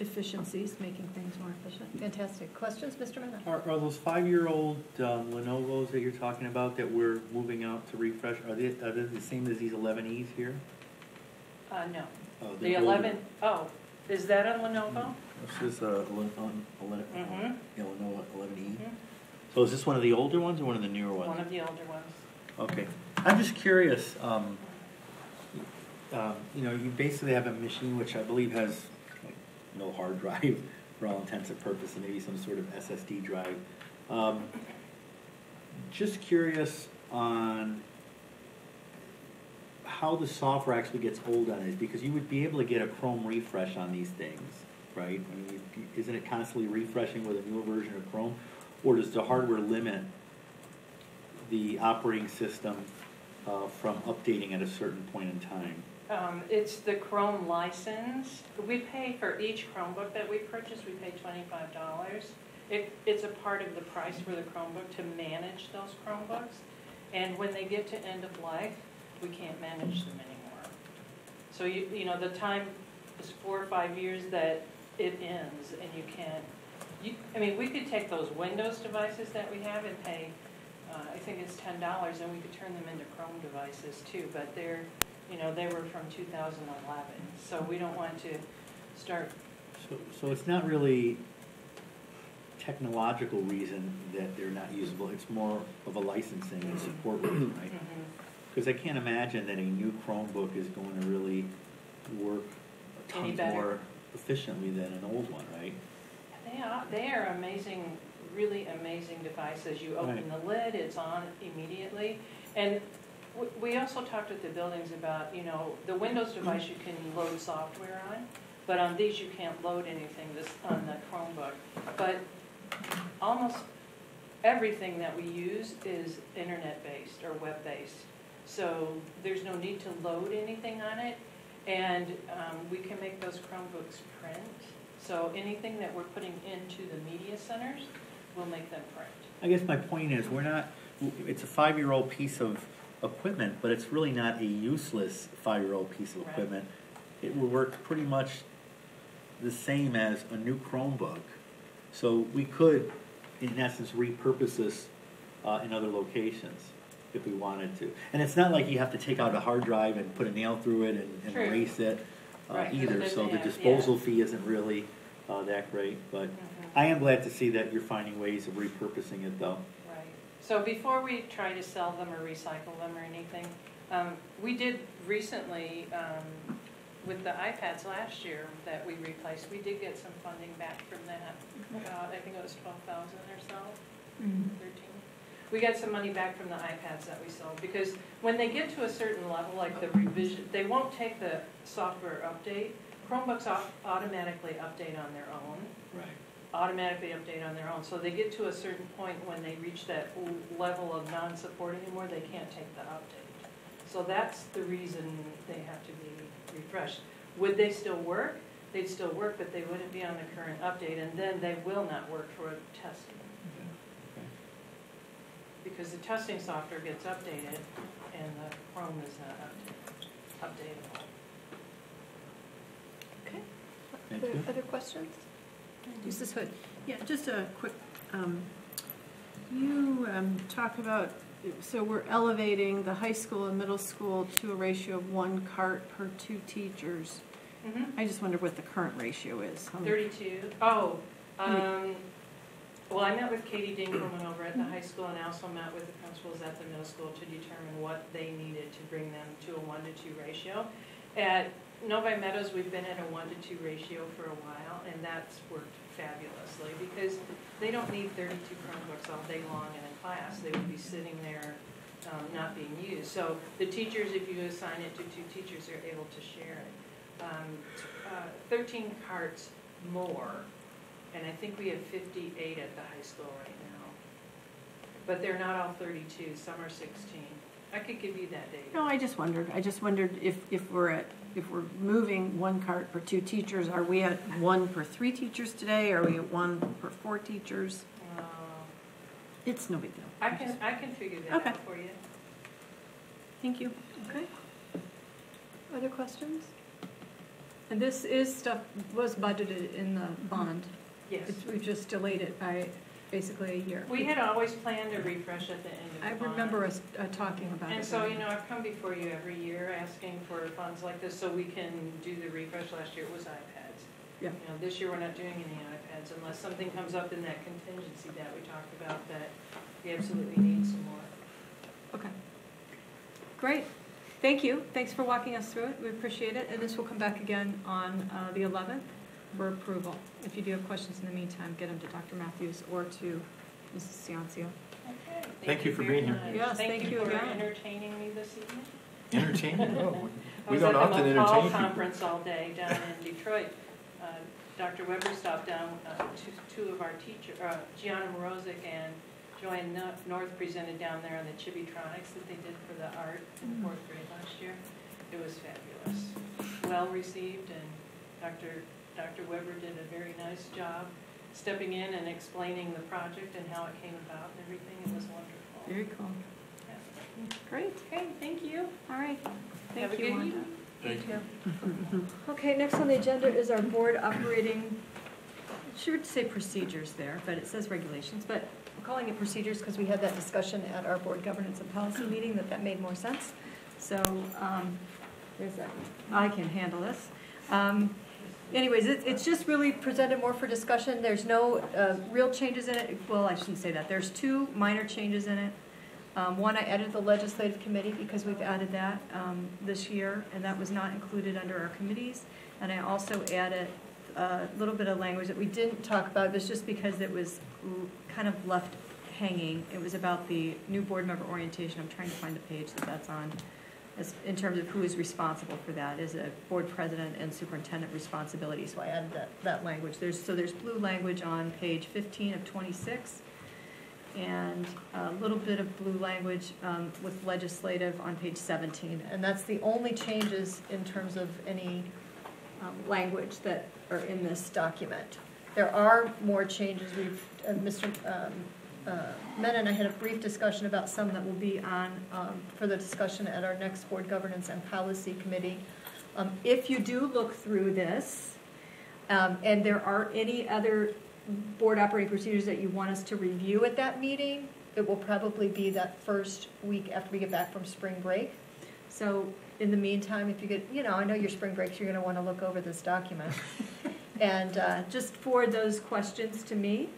efficiencies, making things more efficient. Fantastic. Questions, Mr. Mena? Are those 5-year-old Lenovo's that you're talking about that we're moving out to refresh, are they the same as these 11Es here? No. Oh, the 11, is that a Lenovo? This is Lenovo 11E. Mm-hmm. So is this one of the older ones or one of the newer ones? One of the older ones. Okay. I'm just curious, you basically have a machine which I believe has no hard drive for all intents and purposes, maybe some sort of SSD drive. Just curious on how the software actually gets old on it, because you would be able to get a Chrome refresh on these things, right? Isn't it constantly refreshing with a newer version of Chrome? Or does the hardware limit the operating system from updating at a certain point in time? It's the Chrome license. We pay for each Chromebook that we purchase, we pay $25. It's a part of the price for the Chromebook to manage those Chromebooks. And when they get to end of life, we can't manage them anymore. So the time is 4 or 5 years that it ends, and you can't. We could take those Windows devices that we have and pay, I think it's $10, and we could turn them into Chrome devices too. But they were from 2011, so we don't want to start. So it's not really technological reason that they're not usable. It's more of a licensing and support reason, right? Because I can't imagine that a new Chromebook is going to really work tons more efficiently than an old one, right? They are amazing, really amazing devices. You open the lid, it's on immediately. And we also talked with the buildings about, the Windows device you can load software on, but on these you can't load anything on the Chromebook. But almost everything that we use is internet-based or web-based. So there's no need to load anything on it. And we can make those Chromebooks print. So anything that we're putting into the media centers, we'll make them print. I guess my point is it's a 5-year-old piece of equipment, but it's really not a useless 5-year-old piece of equipment. it will work pretty much the same as a new Chromebook. So we could, in essence, repurpose this in other locations if we wanted to. And it's not like you have to take out a hard drive and put a nail through it and True. erase it Right, either. So the yeah. disposal fee isn't really that great. But I am glad to see that you're finding ways of repurposing it, though. Right. So before we try to sell them or recycle them or anything, we did recently, with the iPads last year that we replaced, we did get some funding back from that. I think it was 12,000 or so, 13. We got some money back from the iPads that we sold, because when they get to a certain level, like the revision, they won't take the software update. Chromebooks automatically update on their own. Right. Automatically update on their own. So they get to a certain point when they reach that level of non-support anymore, they can't take the update. So that's the reason they have to be refreshed. Would they still work? They'd still work, but they wouldn't be on the current update, and then they will not work for testing. Because the testing software gets updated and the Chrome is not updatable. Okay. Other questions? Mrs. Hood. Yeah, just a quick, you talk about, so we're elevating the high school and middle school to a ratio of 1 cart per 2 teachers. I just wonder what the current ratio is. 32. Oh, well, I met with Katie Dinkelman over at the high school, and I also met with the principals at the middle school to determine what they needed to bring them to a 1-to-2 ratio. At Novi Meadows, we've been at a 1-to-2 ratio for a while, and that's worked fabulously because they don't need 32 Chromebooks all day long in a class. They would be sitting there not being used. So the teachers, if you assign it to 2 teachers, are able to share it. 13 carts more. And I think we have 58 at the high school right now. But they're not all 32, some are 16. I could give you that data. No, I just wondered if we're moving 1 cart per 2 teachers, are we at 1 per 3 teachers today? Are we at 1 per 4 teachers? It's no big deal. I can figure that out for you. Thank you. Okay. Other questions? And this is stuff was budgeted in the bond. Yes. We've just delayed it by basically a year. We had always planned to refresh at the end of the I bond. remember us talking about it. And so, I've come before you every year asking for funds like this so we can do the refresh. Last year it was iPads. Yeah. This year we're not doing any iPads unless something comes up in that contingency that we talked about that we absolutely need some more. Okay. Great. Thank you. Thanks for walking us through it. We appreciate it. And this will come back again on the 11th for approval. If you do have questions in the meantime, get them to Dr. Matthews or to Mrs. Ciancio. Okay. Thank you for being here. Yes, thank you again. for entertaining me this evening. Entertaining? Oh, I we was don't at often the entertain McCall people. conference all day down in Detroit. Dr. Weber stopped down, two of our teachers, Gianna Morozic and Joanne North presented down there on the Chibitronics that they did for the art in 4th grade last year. It was fabulous. Well received, and Dr. Weber did a very nice job stepping in and explaining the project and how it came about and everything. It was wonderful. Very cool. Yeah. Great. Okay, thank you. All right. Have Thank a you, good Wanda. evening. Thank you. Okay, next on the agenda is our board operating, it should say procedures there, but it says regulations, but we're calling it procedures because we had that discussion at our board governance and policy meeting that made more sense. So there's that. I can handle this. Anyways, it's just really presented more for discussion. There's no real changes in it. Well, I shouldn't say that. There's 2 minor changes in it. One, I added the legislative committee because we've added that this year, and that was not included under our committees. And I also added a little bit of language that we didn't talk about. It was just because it was kind of left hanging. It was about the new board member orientation. I'm trying to find the page that's on. As in terms of who is responsible for that, is a board president and superintendent responsibility. So I added that language. There's blue language on page 15 of 26. And a little bit of blue language with legislative on page 17. And that's the only changes in terms of any language that are in this document. There are more changes. Mr. Mena and I had a brief discussion about some that will be on for the discussion at our next board governance and policy committee. If you do look through this, and there are any other board operating procedures that you want us to review at that meeting, it will probably be that first week after we get back from spring break. So in the meantime, if you get, I know your spring breaks, you're going to want to look over this document. And just forward those questions to me,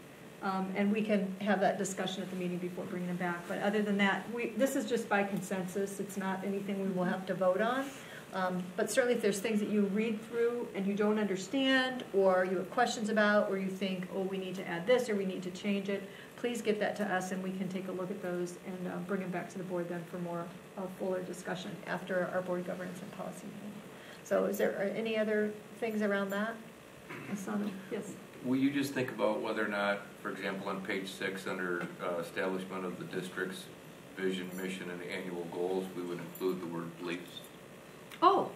and we can have that discussion at the meeting before bringing them back. But other than that, this is just by consensus. It's not anything we will have to vote on. But certainly if there's things that you read through and you don't understand, or you have questions about, or you think, oh, we need to add this, or we need to change it, please get that to us, and we can take a look at those and bring them back to the board then for more fuller discussion after our board governance and policy meeting. So is there any other things around that? Asana? Yes. Will you just think about whether or not, for example, on page 6 under establishment of the district's vision, mission, and annual goals, we would include the word beliefs? Oh,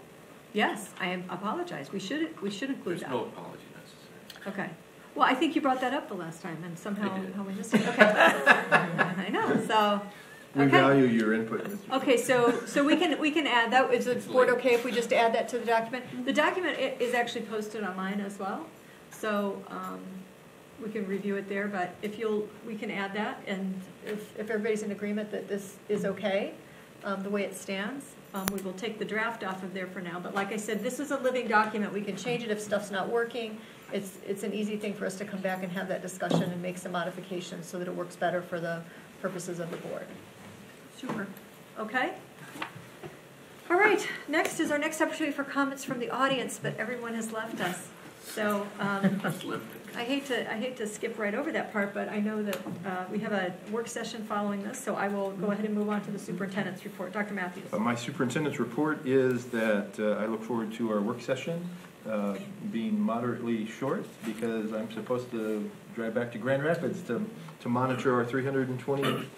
yes, I apologize. We should include There's that. no apology necessary. Okay. Well, I think you brought that up the last time, and somehow how we missed it. Okay. I know. So. We value your input, Mr. Okay, so we can add that. Is the board okay if we just add that to the document? The document is actually posted online as well, so we can review it there. But we can add that, and if everybody's in agreement that this is okay, the way it stands, we will take the draft off of there for now. But like I said, this is a living document. We can change it if stuff's not working. It's an easy thing for us to come back and have that discussion and make some modifications so that it works better for the purposes of the board. Super. Okay. All right. Next is our next opportunity for comments from the audience, but everyone has left us. So I hate to skip right over that part, but I know that we have a work session following this, so I will go ahead and move on to the superintendent's report. Dr. Matthews. My superintendent's report is that I look forward to our work session being moderately short because I'm supposed to drive back to Grand Rapids to monitor our 320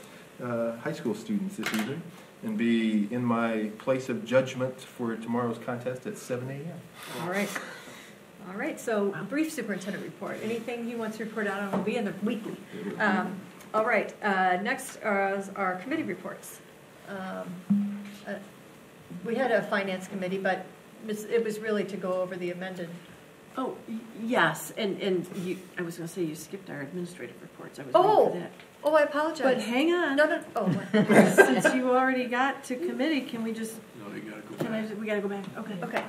high school students this evening and be in my place of judgment for tomorrow's contest at 7 a.m. All right. All right, so brief superintendent report. Anything he wants to report out on will be in the weekly. All right, next are our committee reports. We had a finance committee, but it was really to go over the amended. Oh, yes, and I was going to say you skipped our administrative reports. I was waiting for that. Oh, I apologize. But hang on. No. Oh, since you already got to committee, can we just? No, you gotta go back. We gotta go back. Okay. Okay.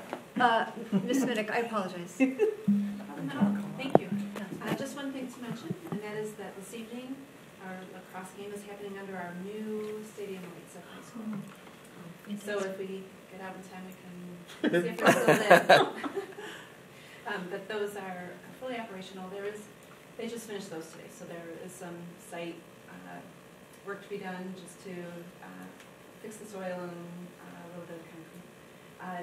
Ms. Minnick, I apologize. Thank you. Just one thing to mention, and that is that this evening our lacrosse game is happening under our new stadium lights at high school. So if we get out in time, we can see if they're still there. But those are fully operational. They just finished those today, so there is some site work to be done just to fix the soil and a little bit of concrete.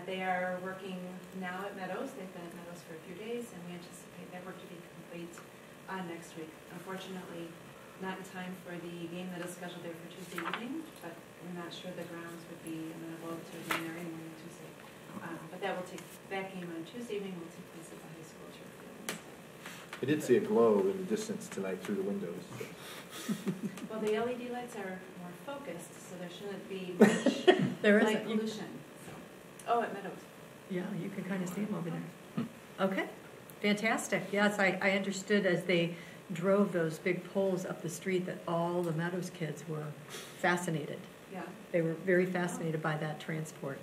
They are working now at Meadows. They've been at Meadows for a few days, and we anticipate that work to be complete next week. Unfortunately, not in time for the game that is scheduled there for Tuesday evening, but we're not sure the grounds would be amenable to being there anymore on Tuesday. But that game on Tuesday evening will take place at the high school turf field. I did see a glow in the distance tonight through the windows. Well, the LED lights are more focused, so there shouldn't be much light pollution. Oh, at Meadows. Yeah, you can kind of see them over there. Okay, fantastic. Yes, I understood as they drove those big poles up the street that all the Meadows kids were fascinated. Yeah. They were very fascinated by that transport.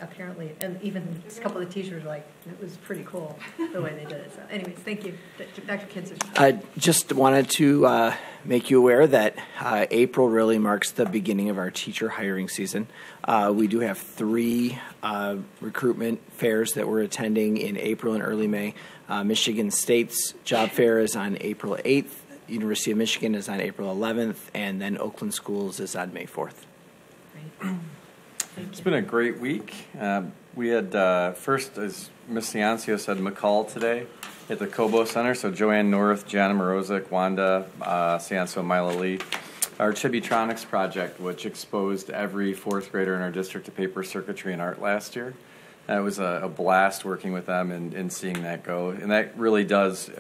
Apparently, and even a couple of the teachers were like, it was pretty cool the way they did it. So anyways, thank you. Dr. Kinzer. I just wanted to make you aware that April really marks the beginning of our teacher hiring season. We do have 3 recruitment fairs that we're attending in April and early May. Michigan State's job fair is on April 8th. University of Michigan is on April 11th. And then Oakland Schools is on May 4th. Great. It's been a great week. We had, first, as Ms. Ciancio said, McCall today at the Cobo Center. So Joanne North, Jana Morozic, Wanda Ciancio, Mila Lee. Our Chibitronics project, which exposed every 4th grader in our district to paper circuitry and art last year. It was a blast working with them and seeing that go. And that really does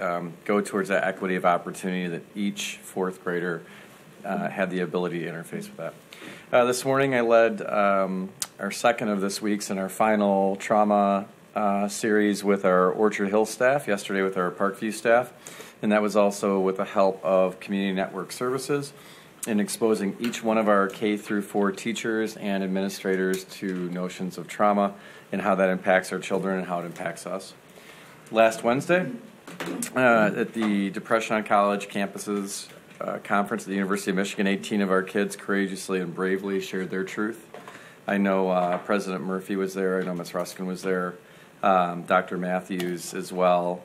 go towards that equity of opportunity that each 4th grader had the ability to interface with that. This morning I led our second of this week's and our final trauma series with our Orchard Hill staff, yesterday with our Parkview staff, and that was also with the help of Community Network Services in exposing each one of our K through 4 teachers and administrators to notions of trauma and how that impacts our children and how it impacts us. Last Wednesday, at the Depression on College Campuses conference at the University of Michigan, 18 of our kids courageously and bravely shared their truth. I know President Murphy was there. I know Ms. Ruskin was there. Dr. Matthews as well.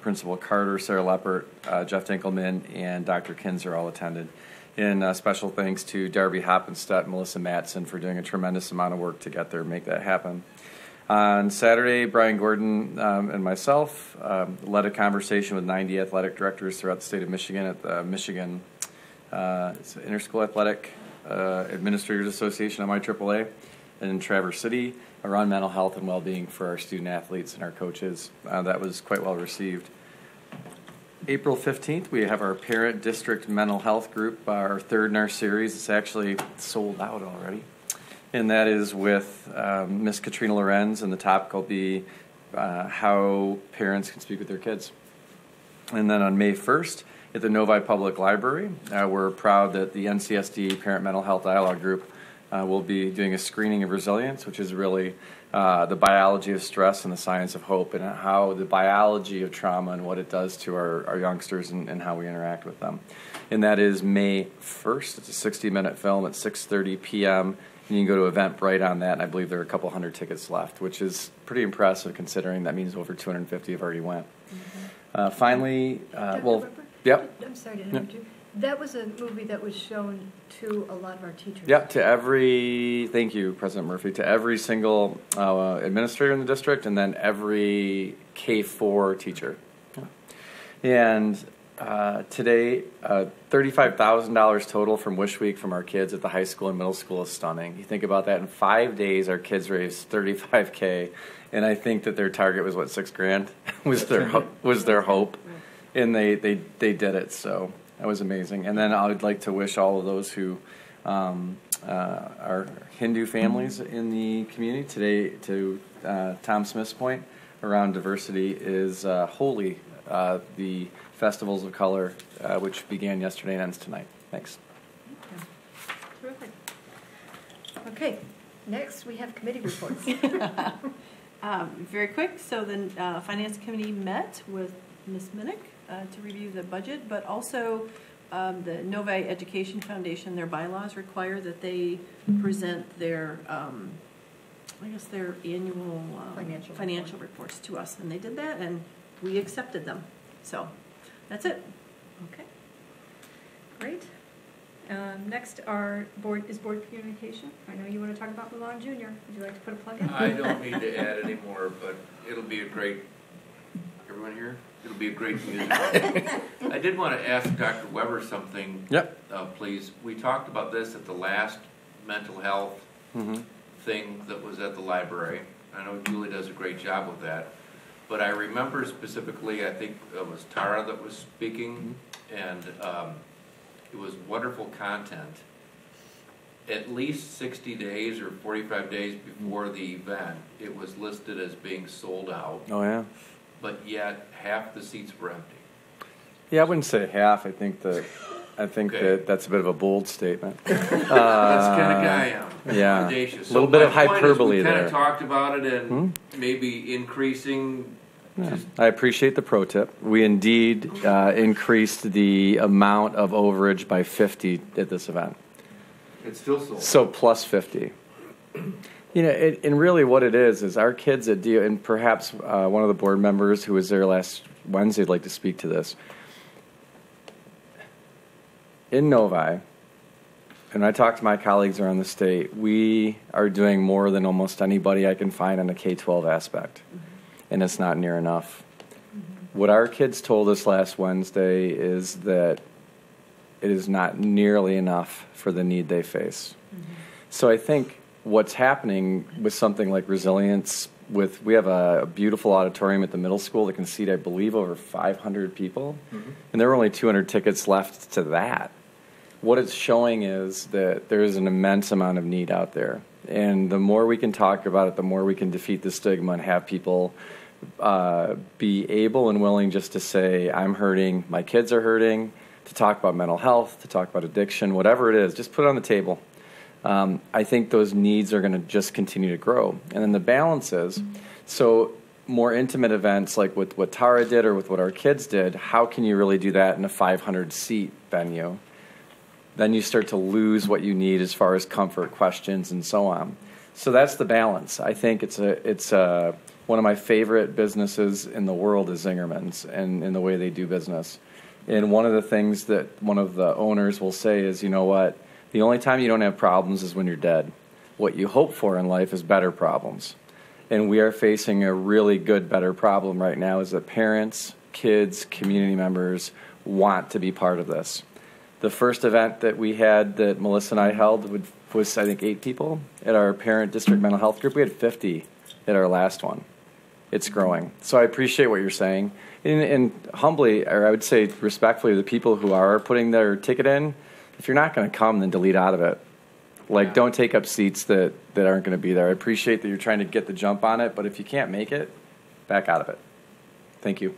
Principal Carter, Sarah Leppert, Jeff Dinkelman, and Dr. Kinzer all attended. And special thanks to Darby Hoppenstedt and Melissa Matson for doing a tremendous amount of work to get there and make that happen. On Saturday, Brian Gordon and myself led a conversation with 90 athletic directors throughout the state of Michigan at the Michigan Interschool Athletic Administrators Association, MIAAA, in Traverse City, around mental health and well-being for our student athletes and our coaches. That was quite well received. April 15th, we have our parent district mental health group, our third in our series. It's actually sold out already. And that is with Miss Katrina Lorenz, and the topic will be how parents can speak with their kids. And then on May 1st, at the Novi Public Library, we're proud that the NCSD Parent Mental Health Dialogue Group will be doing a screening of resilience, which is really the biology of stress and the science of hope, and how the biology of trauma and what it does to our youngsters and how we interact with them. And that is May 1st. It's a 60-minute film at 6:30 p.m., and you can go to Eventbrite on that, and I believe there are a couple hundred tickets left, which is pretty impressive considering that means over 250 have already went. Finally, yep. I'm sorry to interrupt you. That was a movie that was shown to a lot of our teachers. Yep, thank you, President Murphy, to every single administrator in the district, and then every K-4 teacher. And today, $35,000 total from Wish Week from our kids at the high school and middle school is stunning. You think about that, in 5 days, our kids raised $35K, and I think that their target was, $6,000 was their hope, and they did it, so that was amazing. And then I would like to wish all of those who are Hindu families in the community today, to Tom Smith's point around diversity, is Holi, the Festivals of Color, which began yesterday and ends tonight. Thanks. Terrific. Okay, next we have committee reports. Very quick. So the Finance Committee met with Ms. Minnick to review the budget, but also the Novi Education Foundation, their bylaws require that they present their, their annual financial reports to us, and they did that, and we accepted them. So that's it. Okay. Great. Next, is board communication. I know you want to talk about Milan Jr. Would you like to put a plug in? I don't need to add any more, but it'll be a great, everyone here? It'll be a great musical. I did want to ask Dr. Weber something, please. We talked about this at the last mental health thing that was at the library. I know Julie does a great job with that. But I remember specifically, I think it was Tara that was speaking, and it was wonderful content. At least 60 days or 45 days before the event, it was listed as being sold out. Oh, yeah. But yet, half the seats were empty. Yeah, I wouldn't say half. I think that that's a bit of a bold statement. That's the kind of guy I am. Yeah, Audacious. a little bit of hyperbole there. We kind of talked about it and maybe increasing. Yeah. I appreciate the pro tip. We indeed increased the amount of overage by 50 at this event. It's still sold. So plus 50. You know, and really what it is our kids at DO, and perhaps one of the board members who was there last Wednesday would like to speak to this. In Novi, and I talk to my colleagues around the state, we are doing more than almost anybody I can find on the K-12 aspect, and it's not near enough. What our kids told us last Wednesday is that it is not nearly enough for the need they face. So I think what's happening with something like resilience, we have a beautiful auditorium at the middle school that can seat, I believe, over 500 people, and there were only 200 tickets left to that. what it's showing is that there is an immense amount of need out there. And the more we can talk about it, the more we can defeat the stigma and have people be able and willing just to say, I'm hurting, my kids are hurting, to talk about mental health, to talk about addiction, whatever it is, just put it on the table. I think those needs are going to just continue to grow. And then the balance is, so more intimate events like with what Tara did or with what our kids did, how can you really do that in a 500-seat venue? Then you start to lose what you need as far as comfort, questions, and so on. So that's the balance. I think it's one of my favorite businesses in the world is Zingerman's and in the way they do business. And one of the things that one of the owners will say is, you know what, the only time you don't have problems is when you're dead. What you hope for in life is better problems. And we are facing a really good, better problem right now is that parents, kids, community members want to be part of this. The first event that we had that Melissa and I held was I think 8 people at our parent district mental health group. We had 50 at our last one. It's growing. So I appreciate what you're saying. And humbly, or I would say respectfully, the people who are putting their ticket in, if you're not going to come, then delete out of it. Like, don't take up seats that aren't going to be there. I appreciate that you're trying to get the jump on it, but if you can't make it, back out of it. Thank you.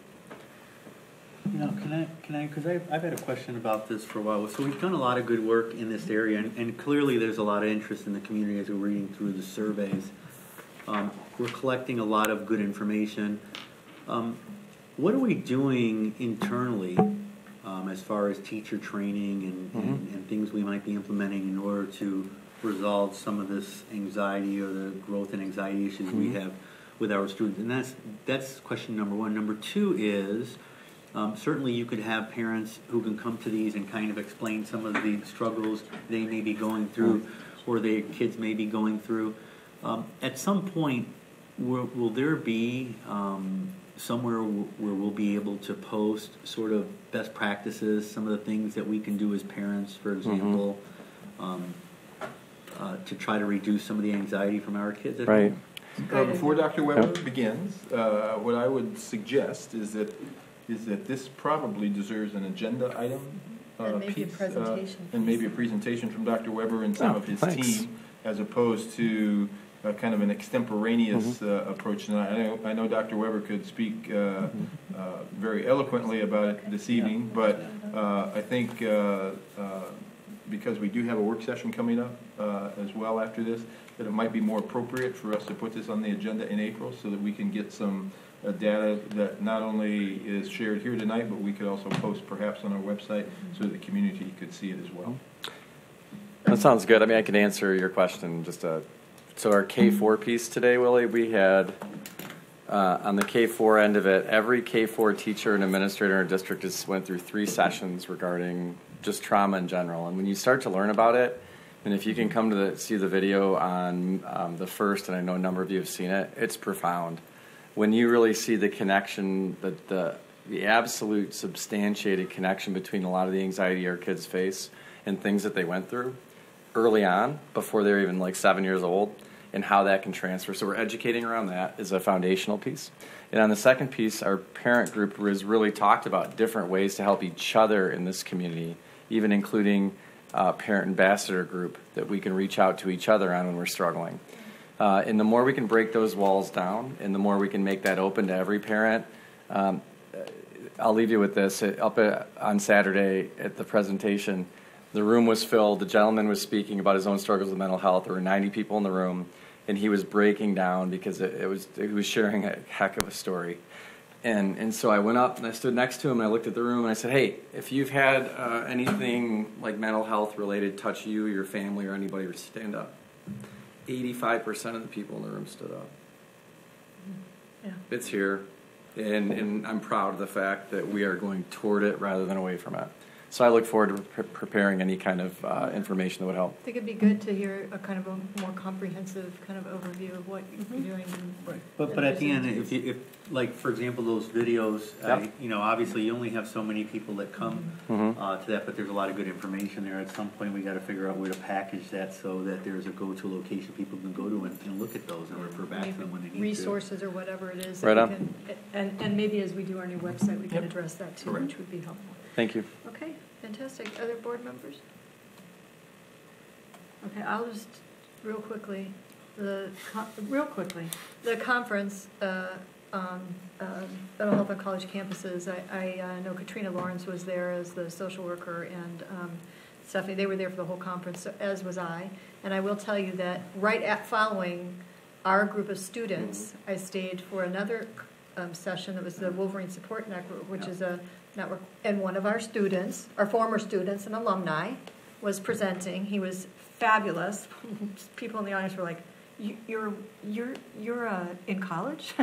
You know, can I, because I've had a question about this for a while. So we've done a lot of good work in this area, and clearly there's a lot of interest in the community as we're reading through the surveys. We're collecting a lot of good information. What are we doing internally as far as teacher training and things we might be implementing in order to resolve some of this anxiety or the growth and anxiety issues we have with our students? And that's question number one. Number two is, certainly you could have parents who can come to these and kind of explain some of the struggles they may be going through or their kids may be going through. At some point, will there be somewhere where we'll be able to post sort of best practices, some of the things that we can do as parents, for example, to try to reduce some of the anxiety from our kids? Right. Before Dr. Weber begins, what I would suggest is that this probably deserves an agenda item and maybe piece, a presentation. and maybe a presentation from Dr. Weber and some of his team, as opposed to kind of an extemporaneous approach. And I know Dr. Weber could speak very eloquently about it this evening, but I think because we do have a work session coming up as well after this, that it might be more appropriate for us to put this on the agenda in April so that we can get some data that not only is shared here tonight, but we could also post perhaps on our website so that the community could see it as well. That sounds good. I mean, I can answer your question. So our K4 piece today, Willie, we had on the K4 end of it, every K4 teacher and administrator in our district just went through 3 sessions regarding just trauma in general. And when you start to learn about it, and if you can come to see the video on the first, and I know a number of you have seen it, it's profound. When you really see the connection, the absolute substantiated connection between a lot of the anxiety our kids face and things that they went through early on, before they're even like 7 years old, and how that can transfer. So we're educating around that as a foundational piece. And on the second piece, our parent group has really talked about different ways to help each other in this community, even including a parent ambassador group that we can reach out to each other on when we're struggling. And the more we can break those walls down, and the more we can make that open to every parent, I'll leave you with this. On Saturday at the presentation, the room was filled. The gentleman was speaking about his own struggles with mental health. There were 90 people in the room, and he was breaking down because he was sharing a heck of a story. And so I went up and I stood next to him and I looked at the room and I said, hey, if you've had anything like mental health related touch you, your family, or anybody, stand up. 85% of the people in the room stood up. Yeah. It's here, and I'm proud of the fact that we are going toward it rather than away from it. So I look forward to preparing any kind of information that would help. I think it'd be good to hear a kind of a more comprehensive kind of overview of what you're doing. But at the end, if like for example those videos, obviously you only have so many people that come to that, but there's a lot of good information there. At some point, we got to figure out where to package that so that there's a go-to location people can go to and look at those and refer back to them when they need resources or whatever it is. Right on. And maybe as we do our new website, we can address that too, which would be helpful. Thank you. Okay, fantastic. Other board members? Okay, I'll just, real quickly, the conference, Mental Health on College Campuses, I know Katrina Lawrence was there as the social worker, and Stephanie, they were there for the whole conference, as was I. And I will tell you that following our group of students, I stayed for another session that was the Wolverine Support Network, which is a network, and one of our students, our former students and alumni, was presenting. He was fabulous. People in the audience were like, "You're in college?"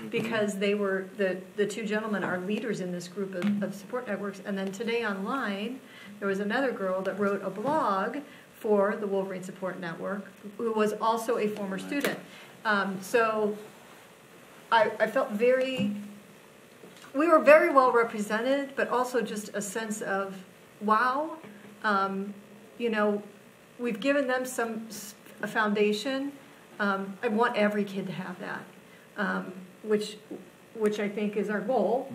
Because they were the two gentlemen are leaders in this group of support networks. And then today online, there was another girl that wrote a blog for the Wolverine Support Network, who was also a former student. So I felt we were very well represented, but also just a sense of, wow, we've given them a foundation. I want every kid to have that, which I think is our goal.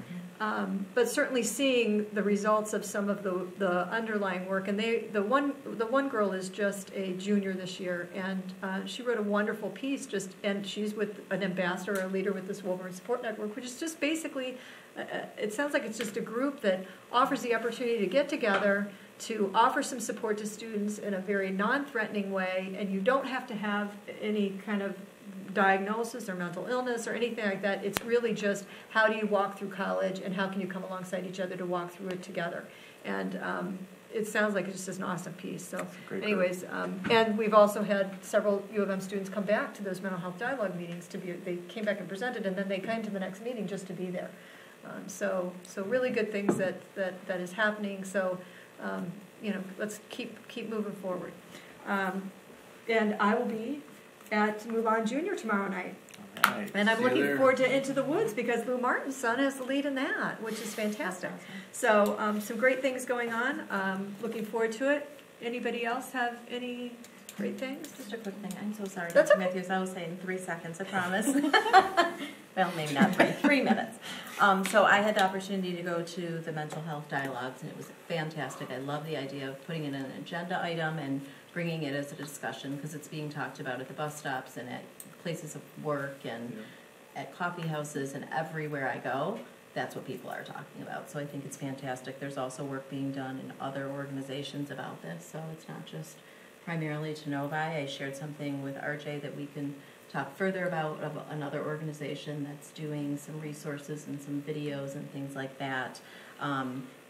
But certainly seeing the results of some of the underlying work, and the one girl is just a junior this year, and she wrote a wonderful piece. And she's with an ambassador, a leader with this Wolverine Support Network, which is just basically, it sounds like it's just a group that offers the opportunity to get together, to offer some support to students in a very non-threatening way, and you don't have to have any kind of diagnosis or mental illness or anything like that. It's really just how do you walk through college, and how can you come alongside each other to walk through it together. And it sounds like it's just an awesome piece. So anyways, and we've also had several U of M students come back to those mental health dialogue meetings they came back and presented, and then they came to the next meeting just to be there. So really good things that is happening. So let's keep moving forward. And I will be at Move On Junior tomorrow night. Right. And I'm looking forward to Into the Woods, because Lou Martin's son has the lead in that, which is fantastic. So some great things going on. Looking forward to it. Anybody else have any great things? Just a quick thing. I'm so sorry, That's Dr. okay. Matthews. I will say in 3 seconds, I promise. Well, maybe not 3 minutes. So I had the opportunity to go to the mental health dialogues, and it was fantastic. I love the idea of putting it in an agenda item and bringing it as a discussion, because it's being talked about at the bus stops and at places of work and at coffee houses, and everywhere I go, that's what people are talking about. So I think it's fantastic. There's also work being done in other organizations about this, so it's not just primarily to Novi. I shared something with RJ that we can talk further about of another organization that's doing some resources and some videos and things like that.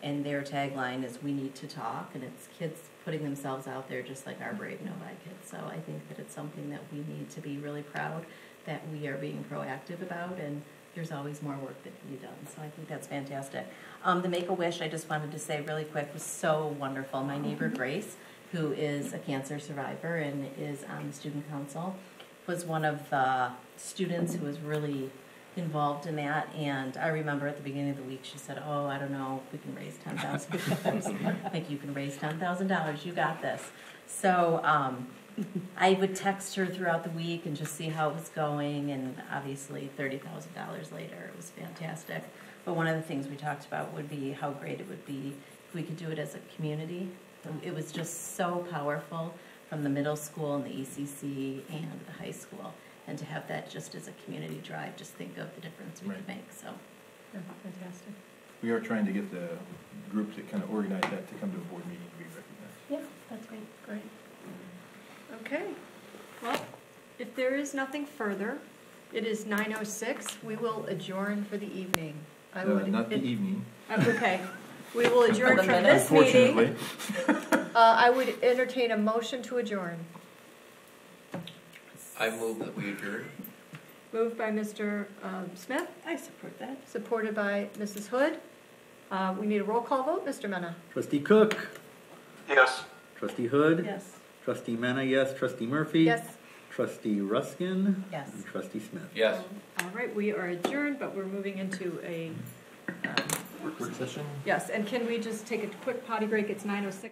And their tagline is "We need to talk," and it's kids putting themselves out there just like our brave Novi kids. So I think that it's something that we need to be really proud that we are being proactive about, and there's always more work that can be done. So I think that's fantastic. The Make-A-Wish, I just wanted to say really quick, was so wonderful. My neighbor Grace, who is a cancer survivor and is on the student council, was one of the students who was really involved in that. And I remember at the beginning of the week she said, "Oh, I don't know if we can raise $10,000. I think you can raise $10,000. You got this." So I would text her throughout the week and just see how it was going, and obviously $30,000 later, it was fantastic. But one of the things we talked about would be how great it would be if we could do it as a community. It was just so powerful from the middle school and the ECC and the high school. And to have that just as a community drive, just think of the difference we could make. So, yeah, fantastic. We are trying to get the groups that kind of organize that to come to a board meeting to be recognized. Yeah, that's great. Great. Okay. Well, if there is nothing further, it is 9:06. We will adjourn for the evening. Not the evening. Okay. We will adjourn from this meeting. I would entertain a motion to adjourn. I move that we adjourn. Moved by Mr. Smith. I support that. Supported by Mrs. Hood. We need a roll call vote. Mr. Mena. Trustee Cook. Yes. Trustee Hood. Yes. Trustee Mena, yes. Trustee Murphy. Yes. Trustee Ruskin. Yes. And Trustee Smith. Yes. All right, we are adjourned, but we're moving into a Work session? yes. And can we just take a quick potty break? It's 9:06.